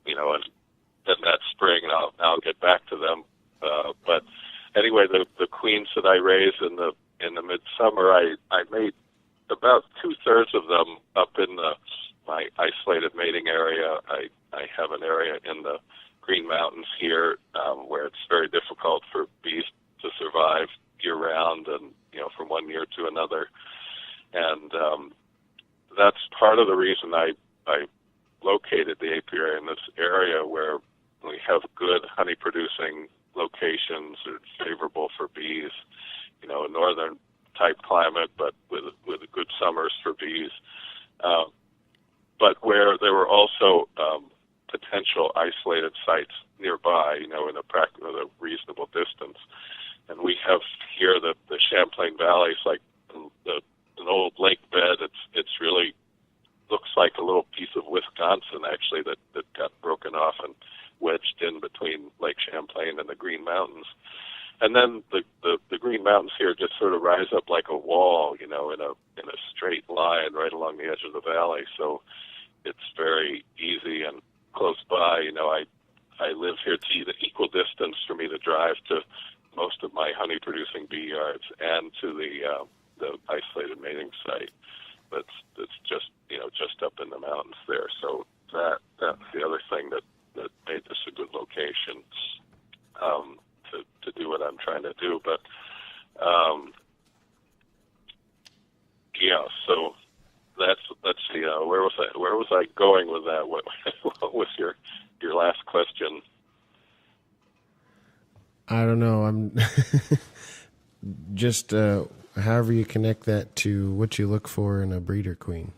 [SPEAKER 2] then that spring, and I'll get back to them. But anyway, the queens that I raise in the midsummer, I made about 2/3 of them up in my isolated mating area. I have an area in the Green Mountains here where it's very difficult for bees to survive year-round and from one year to another, and that's part of the reason I located the apiary in this area where we have good honey-producing locations. It's favorable for bees, a northern type climate, but with good summers for bees. But where there were also potential isolated sites nearby, in a reasonable distance, and we have here the Champlain Valley is like an old lake bed. It's really looks like a little piece of Wisconsin actually that got broken off and wedged in between Lake Champlain and the Green Mountains. And then the Green Mountains here just sort of rise up like a wall, in a straight line right along the edge of the valley. So it's very easy and close by. I live here to the equal distance for me to drive to most of my honey producing bee yards and to the isolated mating site. That's just just up in the mountains there. So that's the other thing that made this a good location to do what I'm trying to do. But so let's see. Where was I going with that? What was your last question?
[SPEAKER 1] I don't know. I'm just however you connect that to what you look for in a breeder queen.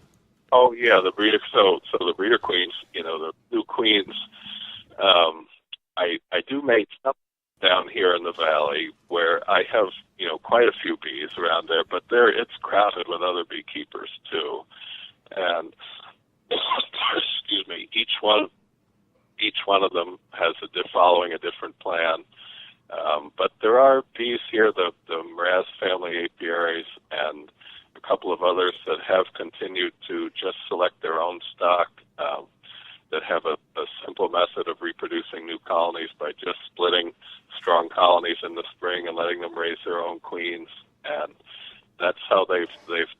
[SPEAKER 2] Oh yeah, the breeder. So the breeder queens, the new queens. I do mate some down here in the valley where I have quite a few bees around there, but it's crowded with other beekeepers too, and excuse me, each one of them has following a different plan. But there are bees here, the Mraz family apiaries, and a couple of others that have continued to just select their own stock, that have a simple method of reproducing new colonies by just splitting strong colonies in the spring and letting them raise their own queens. And that's how they've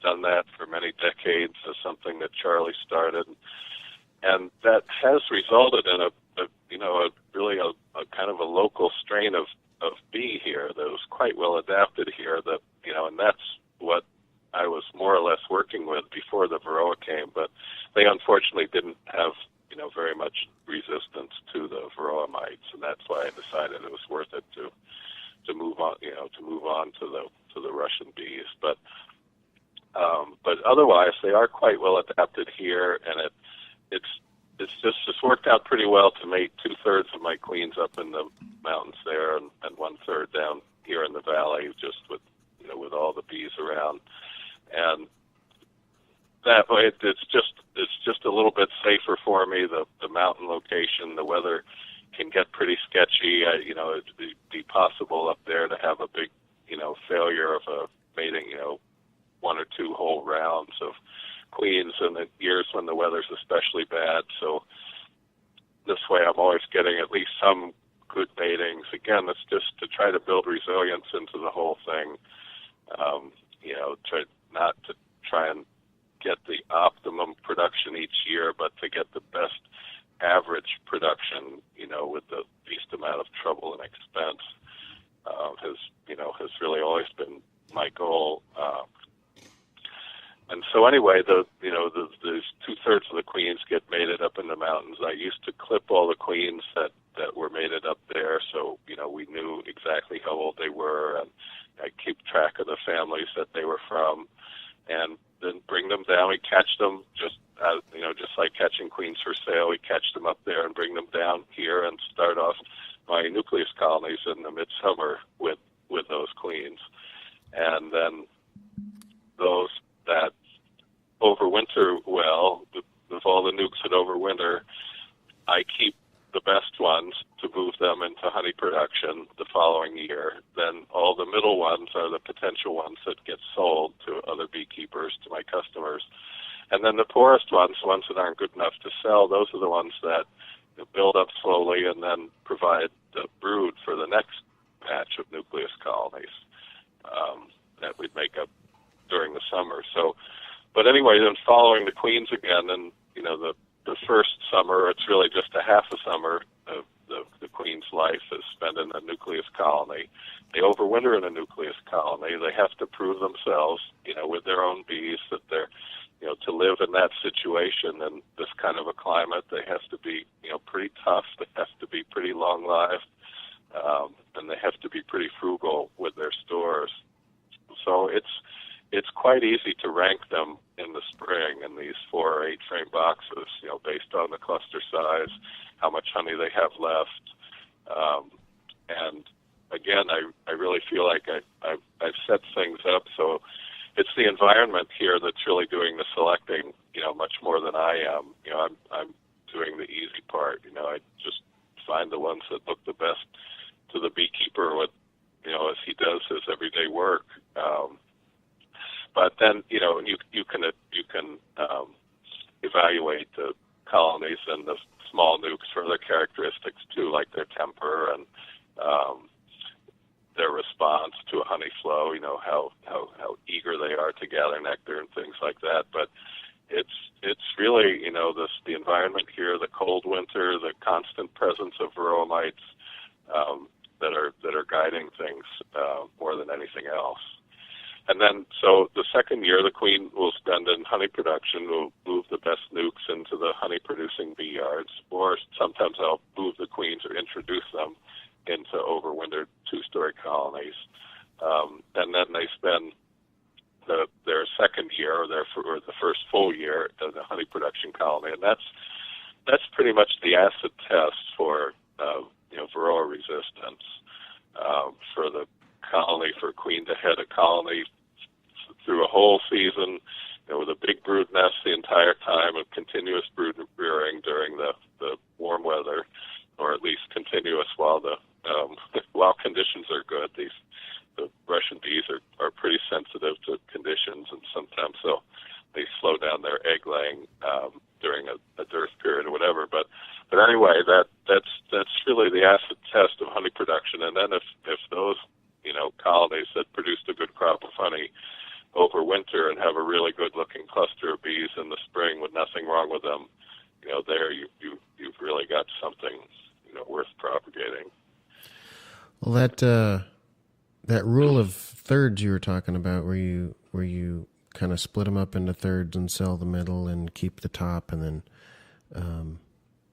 [SPEAKER 2] done that for many decades, as something that Charlie started. And that has resulted in a really a kind of a local strain of bee here that was quite well adapted here, and that's what I was more or less working with before the Varroa came, but they unfortunately didn't have very much resistance to the Varroa mites, and that's why I decided it was worth it to move on to the Russian bees. But otherwise they are quite well adapted here, and it's worked out pretty well to mate 2/3 of my queens up in the mountains there, and 1/3 down here in the valley, just with all the bees around. And that way it's just a little bit safer for me. The mountain location, the weather can get pretty sketchy. It'd be possible up there to have a big failure of a mating 1 or 2 whole rounds of queens in the years when the weather's especially bad. So this way I'm always getting at least some good matings. Again, it's just to try to build resilience into the whole thing. Not to try and get the optimum production each year, but to get the best average production, with the least amount of trouble and expense, has really always been my goal. And so anyway, those 2/3 of the queens get mated up in the mountains. I used to clip all the queens that were mated up there, so we knew exactly how old they were, and I keep track of the families that they were from, and then bring them down. We catch them just like catching queens for sale. We catch them up there and bring them down here and start off my nucleus colonies in the midsummer with those queens, and then those that overwinter well, with all the nukes that overwinter, I keep the best ones to move them into honey production the following year. Then all the middle ones are the potential ones that get sold to other beekeepers, to my customers. And then the poorest ones that aren't good enough to sell, those are the ones that build up slowly and then provide the brood for the next batch of nucleus colonies that we'd make up during the summer. So, but anyway, then following the queens again, and the first summer, it's really just a half a summer of the queen's life is spent in a nucleus colony. They overwinter in a nucleus colony. They have to prove themselves, with their own bees that they're, to live in that situation and this kind of a climate, they have to be, pretty tough. They have to be pretty long-lived, and they have to be pretty frugal with their stores. So it's quite easy to rank them in the spring in these 4 or 8 frame boxes, based on the cluster size, how much honey they have left, and again, I really feel like I've set things up so it's the environment here that's really doing the selecting, much more than I am. I'm doing the easy part. I just find the ones that look the best to the beekeeper with, as he does his everyday work. But then, you can evaluate the colonies and the small nukes for their characteristics too, like their temper and their response to a honey flow. How eager they are to gather nectar and things like that. But it's really the environment here, the cold winter, the constant presence of varroa mites that are guiding things more than anything else. And then, so the second year, the queen will spend in honey production. We'll move the best nukes into the honey-producing bee yards, or sometimes I'll move the queens or introduce them into overwintered two-story colonies. And then they spend their second year, or the first full year in the honey production colony, and that's pretty much the acid test for varroa resistance for the colony, for a queen to head a colony through a whole season, with a big brood nest the entire time and continuous brood rearing during the warm weather, or at least continuous while while conditions are good. The Russian bees are pretty sensitive to conditions, and sometimes they slow down their egg laying during a dearth period or whatever. But anyway, that's really the acid test of honey production. And then if those colonies that produced a good crop of honey over winter and have a really good looking cluster of bees in the spring with nothing wrong with them, there you've really got something worth propagating.
[SPEAKER 1] Well, that rule of thirds you were talking about, where you kind of split them up into thirds and sell the middle and keep the top, and then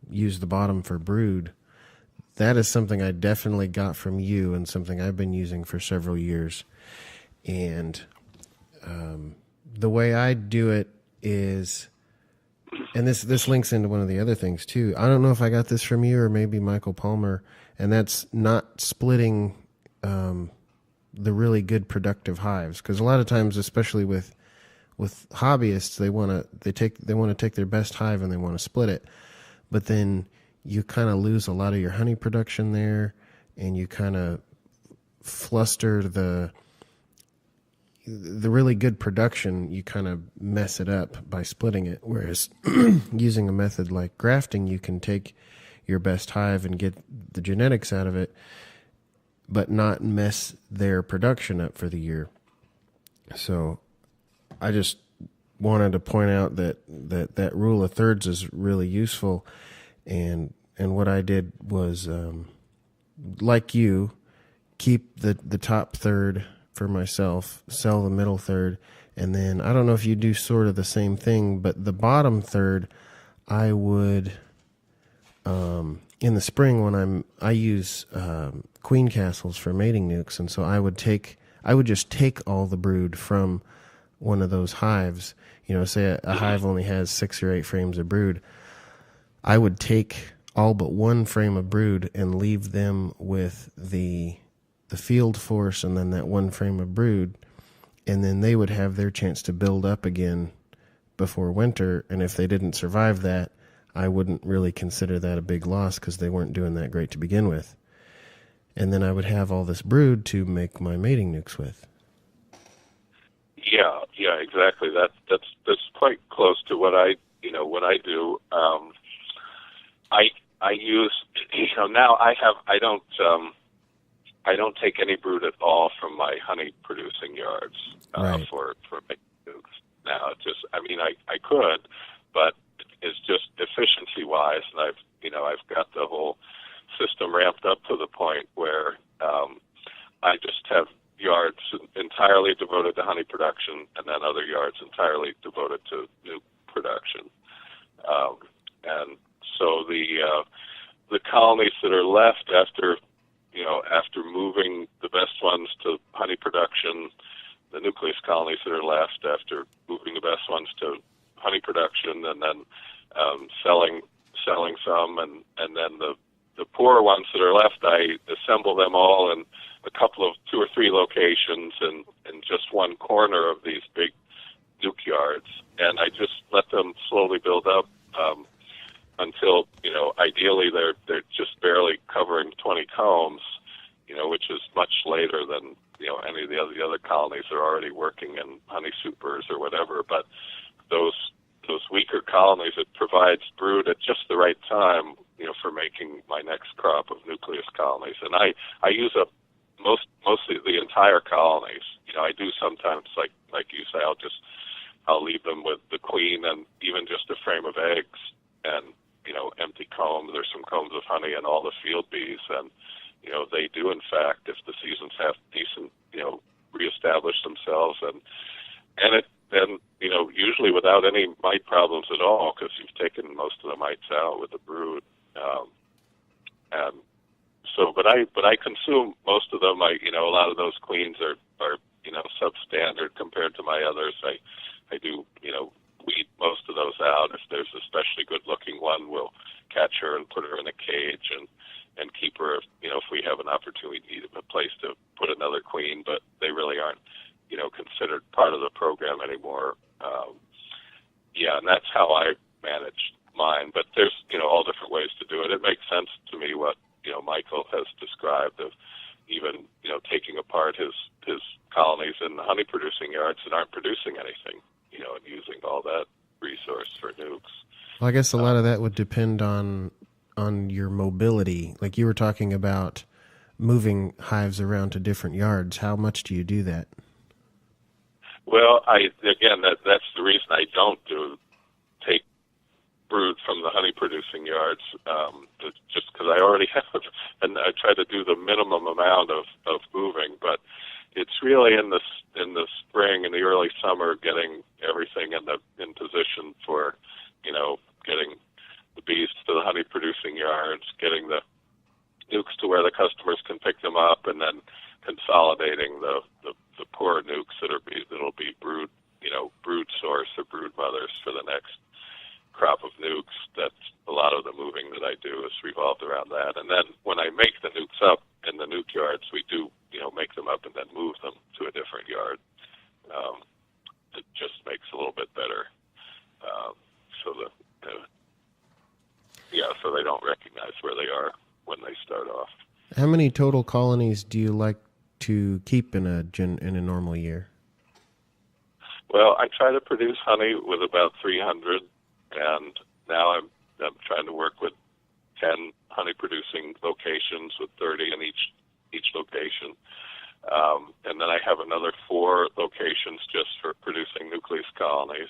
[SPEAKER 1] use the bottom for brood. That is something I definitely got from you, and something I've been using for several years. And the way I do it is, and this links into one of the other things too. I don't know if I got this from you or maybe Michael Palmer, and that's not splitting the really good productive hives, because a lot of times, especially with hobbyists, they want to take their best hive and they want to split it, but then you kind of lose a lot of your honey production there, and you kind of fluster the really good production. You kind of mess it up by splitting it. Whereas using a method like grafting, you can take your best hive and get the genetics out of it, but not mess their production up for the year. So I just wanted to point out that rule of thirds is really useful. And what I did was, like you, keep the top third for myself, sell the middle third, and then I don't know if you do sort of the same thing, but the bottom third, I would, in the spring when I use queen castles for mating nukes, and so I would just take all the brood from one of those hives. Say a hive only has 6 or 8 frames of brood. I would take all but one frame of brood and leave them with the field force and then that one frame of brood, and then they would have their chance to build up again before winter. And if they didn't survive that, I wouldn't really consider that a big loss, because they weren't doing that great to begin with. And then I would have all this brood to make my mating nukes with. Yeah, exactly. That's quite close to what I do. I use, now I don't take any brood at all from my honey producing yards right.
[SPEAKER 2] for making nukes. Now, I could, but it's just efficiency wise, and I've got the whole system ramped up to the point where I just have yards entirely devoted to honey production, and then other yards entirely devoted to nuke production. And so the colonies that are left after moving the best ones to honey production, the nucleus colonies that are left after moving the best ones to honey production, and then selling some, and then the poorer ones that are left, I assemble them all and a couple of 2 or 3 locations in just one corner of these big nuke yards, and I just let them slowly build up until, ideally they're just barely covering 20 combs, which is much later than, any of the other colonies are already working in honey supers or whatever. But those weaker colonies, it provides brood at just the right time, for making my next crop of nucleus colonies. And I use up mostly the entire colonies. I do sometimes, like you say, I'll leave them with the queen and even just a frame of eggs and, empty combs. There's some combs of honey and all the field bees. And, they do, in fact, if the seasons have decent, reestablish themselves and usually without any mite problems at all, because you've taken most of the mites out with the brood. And so, but I consume most of them. A lot of those queens are substandard compared to my others. I do, weed most of those out. If there's a especially good looking one, we'll catch her and put her in a cage and keep her, if we have an opportunity, a place to put another queen, but they really aren't, considered part of the program anymore. And that's how I manage mine. But there's, all different ways to do it. It makes sense to me what, Michael has described of even, taking apart his colonies in the honey producing yards that aren't producing anything, and using all that resource for nukes.
[SPEAKER 1] Well, I guess a lot of that would depend on your mobility. Like you were talking about moving hives around to different yards. How much do you do that?
[SPEAKER 2] Well, that's the reason I don't take brood from the honey-producing yards, just because I already have, and I try to do the minimum amount of moving. But it's really in the spring and the early summer, getting everything in position for, getting the bees to the honey-producing yards, getting the nukes to where the customers can pick them up, and then consolidating the poor nukes that'll be brood, brood source or brood mothers for the next crop of nukes. That's a lot of the moving that I do is revolved around that. And then when I make the nukes up in the nuke yards, we do, make them up and then move them to a different yard. It just makes a little bit better. So they don't recognize where they are when they start off.
[SPEAKER 1] How many total colonies do you like to keep in a normal year?
[SPEAKER 2] Well, I try to produce honey with about 300, and now I'm trying to work with 10 honey-producing locations with 30 in each location. And then I have another 4 locations just for producing nucleus colonies.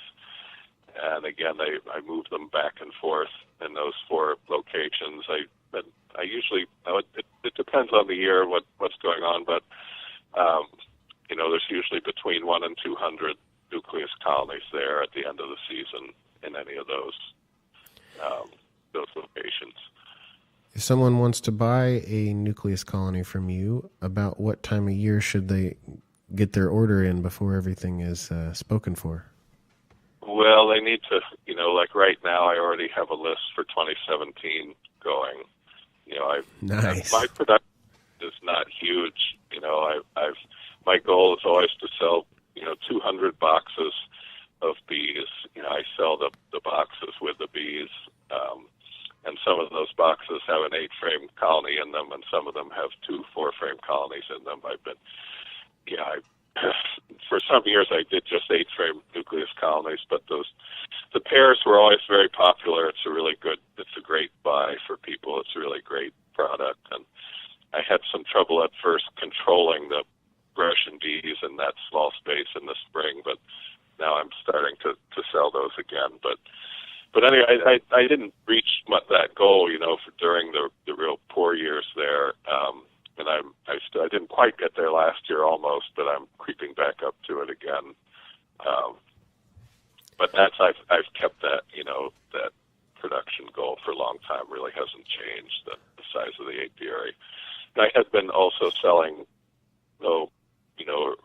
[SPEAKER 2] And again, I move them back and forth in those 4 locations. I usually, it depends on the year, what's going on, but, there's usually between 100 and 200 nucleus colonies there at the end of the season in any of those locations.
[SPEAKER 1] If someone wants to buy a nucleus colony from you, about what time of year should they get their order in before everything is spoken for?
[SPEAKER 2] Well, they need to, like right now I already have a list for 2017 going.
[SPEAKER 1] Nice.
[SPEAKER 2] My production is not huge. My goal is always to sell, 200 boxes of bees. I sell the boxes with the bees, and some of those boxes have an 8-frame colony in them, and some of them have 2 4-frame colonies in them. For some years I did just 8-frame nucleus colonies, but the pairs were always very popular. It's a great buy for people. It's a really great product, and I had some trouble at first controlling the Russian bees in that small space in the spring, but now I'm starting to sell those again. But anyway, I didn't reach that goal, during the real poor years there. And I didn't quite get there last year almost, but I'm creeping back up to it again. But I've kept that, that production goal for a long time. Really hasn't changed, the size of the apiary. And I had been also selling,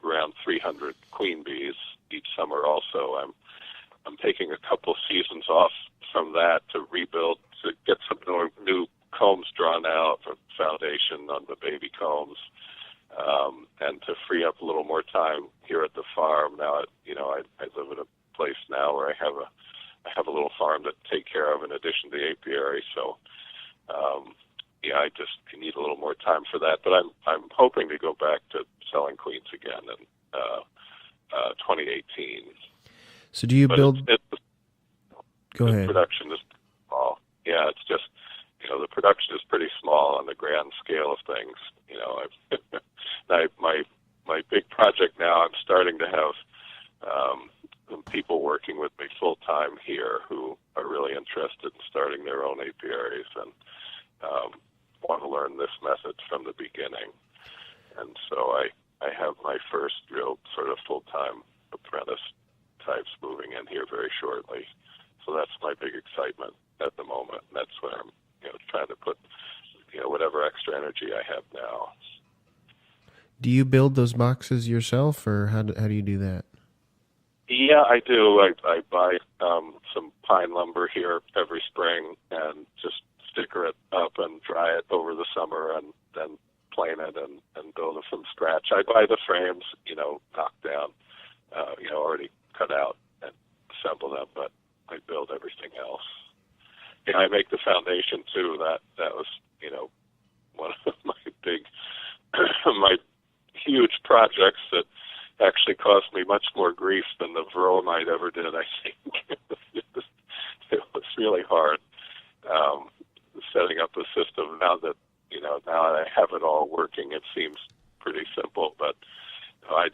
[SPEAKER 2] around 300 queen bees each summer also. I'm taking a couple seasons off from that to rebuild, to get some new combs drawn out for foundation on the baby combs. and to free up a little more time here at the farm. Now, I live in a place now where I have a little farm to take care of in addition to the apiary. So, I just need a little more time for that. But I'm hoping to go back to selling queens again in 2018.
[SPEAKER 1] So do you build? Go ahead.
[SPEAKER 2] The production is small. Yeah, it's just the production is pretty small on the grand scale of things. My big project now, I'm starting to have some people working with me full time here who are really interested in starting their own apiaries and want to learn this method from the beginning. And so I have my first real sort of full-time apprentice types moving in here very shortly. So that's my big excitement at the moment. And that's where I'm trying to put whatever extra energy I have now.
[SPEAKER 1] Do you build those boxes yourself, or how do you do that?
[SPEAKER 2] Yeah, I do. I buy some pine lumber here every spring and just sticker it up and dry it over the summer and then plane it and build it from scratch. I buy the frames, knocked down, already cut out and assemble them, but I build everything else. I make the foundation too. That was, one of my big, my huge projects that actually caused me much more grief than the Vermont ever did, I think. It was really hard setting up a system. Now that I have it all working, it seems pretty simple, but I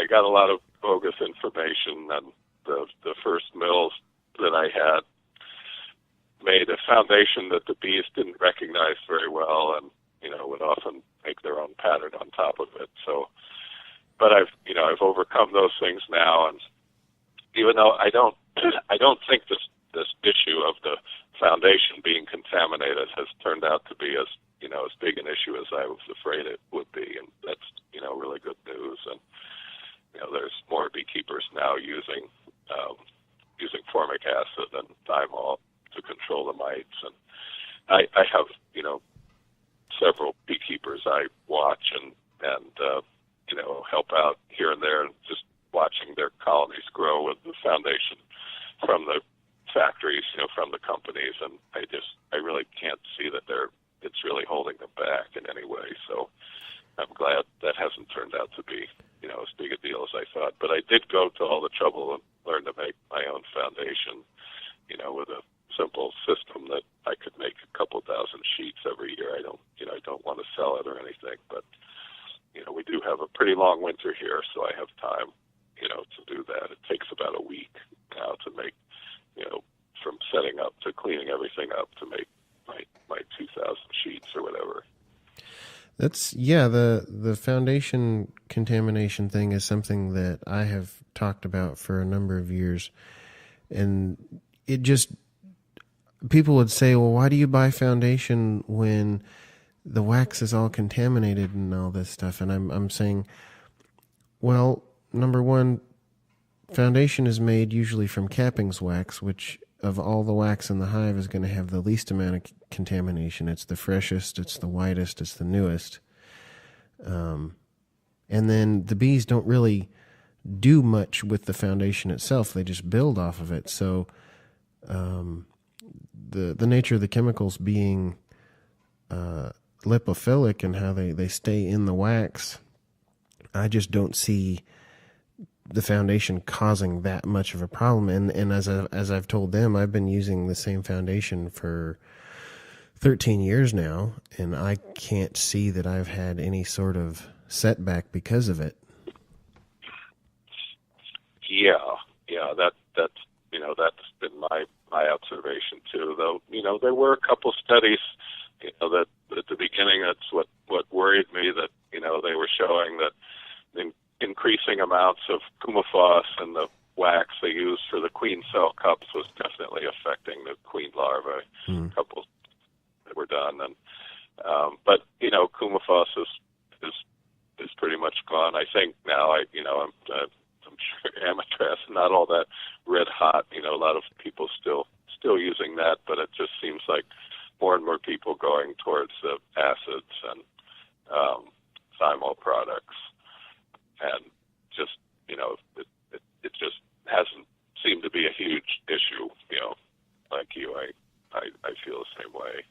[SPEAKER 2] got a lot of bogus information, and the first mills that I had made a foundation that the bees didn't recognize very well, and would often make their own pattern on top of it. So, but I've overcome those things now, and even though I don't think this issue of the foundation being contaminated has turned out to be as big an issue as I was afraid it would be, and that's really good news. And there's more beekeepers now using formic acid and thymol to control the mites, and I have several beekeepers I watch and help out here and there, and just watching their colonies grow with the foundation from the factories, from the companies, and I really can't see that it's really holding them back in any way. So I'm glad that hasn't turned out to be as big a deal as I thought. But I did go to all the trouble and learn to make my own foundation, with a simple system that I could make a couple thousand sheets every year. I don't want to sell it or anything, but we do have a pretty long winter here, so I have time, to do that. It takes about a week now to make, from setting up to cleaning everything up to make my 2,000 sheets or whatever.
[SPEAKER 1] The foundation contamination thing is something that I have talked about for a number of years, and people would say, well, why do you buy foundation when the wax is all contaminated and all this stuff? And I'm saying, well, number one, foundation is made usually from cappings wax, which of all the wax in the hive is going to have the least amount of contamination. It's the freshest, it's the whitest, it's the newest. And then the bees don't really do much with the foundation itself. They just build off of it. So the nature of the chemicals being lipophilic and how they stay in the wax, I just don't see the foundation causing that much of a problem. And as I've told them, I've been using the same foundation for 13 years now, and I can't see that I've had any sort of setback because of it. Yeah, that's been my observation too. Though there were a couple studies, that at the beginning, that's what worried me, that they were showing that increasing amounts of coumaphos in the wax they used for the queen cell cups was definitely affecting the queen larvae. A couple that were done, and but coumaphos is pretty much gone. I think now. I'm sure Amatraz not all that red hot. A lot of people still using that, but it just seems like more and more people going towards the acids and thymol products.
[SPEAKER 2] I feel the same way.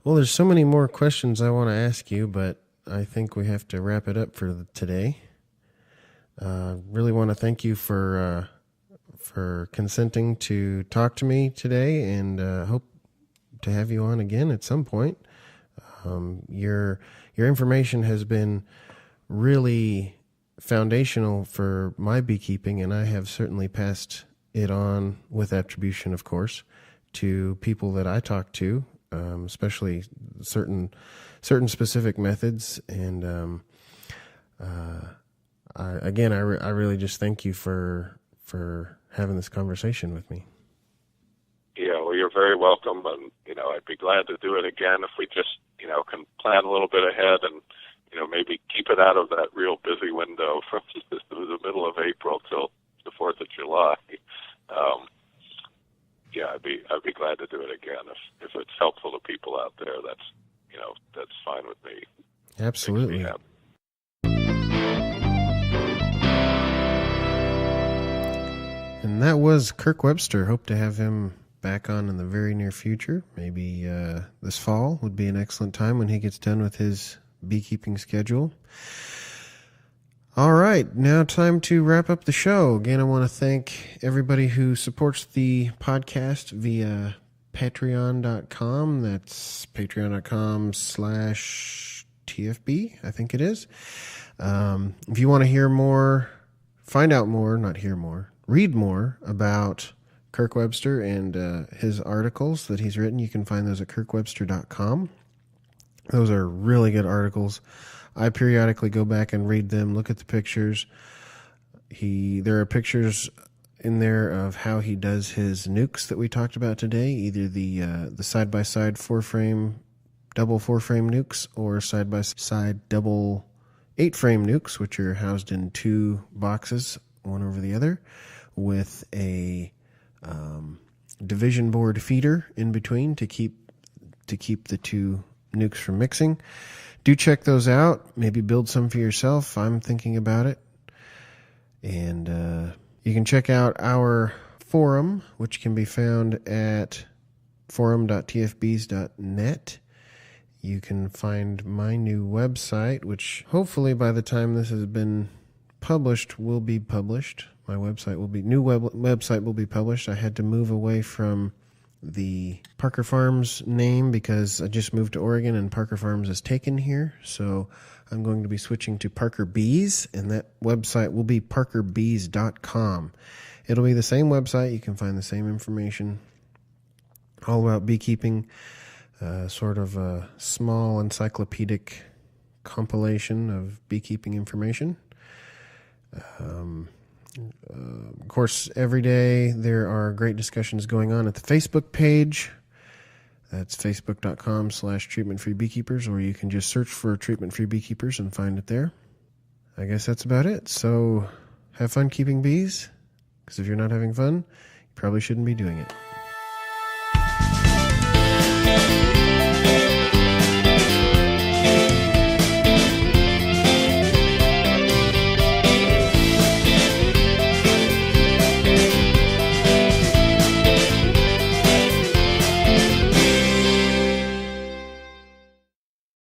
[SPEAKER 1] Well, there's so many more questions I want to ask you, but I think we have to wrap it up for today. Really want to thank you for consenting to talk to me today, and hope to have you on again at some point. Your information has been really foundational for my beekeeping, and I have certainly passed it on, with attribution, of course, to people that I talk to, especially certain specific methods. And I really just thank you for having this conversation with me.
[SPEAKER 2] Yeah, well, you're very welcome, and I'd be glad to do it again if we just can plan a little bit ahead and maybe keep it out of that real busy window from the middle of April till the 4th of July. Yeah, I'd be glad to do it again if it's helpful to people out there. That's fine with me.
[SPEAKER 1] Absolutely. And that was Kirk Webster. Hope to have him back on in the very near future. Maybe this fall would be an excellent time when he gets done with his beekeeping schedule. All right, now time to wrap up the show. Again, I want to thank everybody who supports the podcast via patreon.com. That's patreon.com/TFB, I think it is. If you want to hear more, find out more, not hear more, read more about Kirk Webster and his articles that he's written, you can find those at kirkwebster.com. Those are really good articles. I periodically go back and read them, look at the pictures. There are pictures in there of how he does his nukes that we talked about today, either the side-by-side double 4-frame nukes, or side-by-side double 8-frame nukes, which are housed in 2 boxes, one over the other, with a division board feeder in between to keep the 2 nukes from mixing. Do check those out. Maybe build some for yourself. I'm thinking about it. And you can check out our forum, which can be found at forum.tfbs.net. You can find my new website, which hopefully by the time this has been published will be published. My website will be website will be published. I had to move away from the Parker Farms name because I just moved to Oregon and Parker Farms is taken here. So I'm going to be switching to Parker Bees, and that website will be parkerbees.com. It'll be the same website. You can find the same information all about beekeeping, sort of a small encyclopedic compilation of beekeeping information. Of course, every day there are great discussions going on at the Facebook page. That's facebook.com/treatment-free beekeepers, or you can just search for treatment-free beekeepers and find it there. I guess that's about it. So have fun keeping bees, because if you're not having fun, you probably shouldn't be doing it.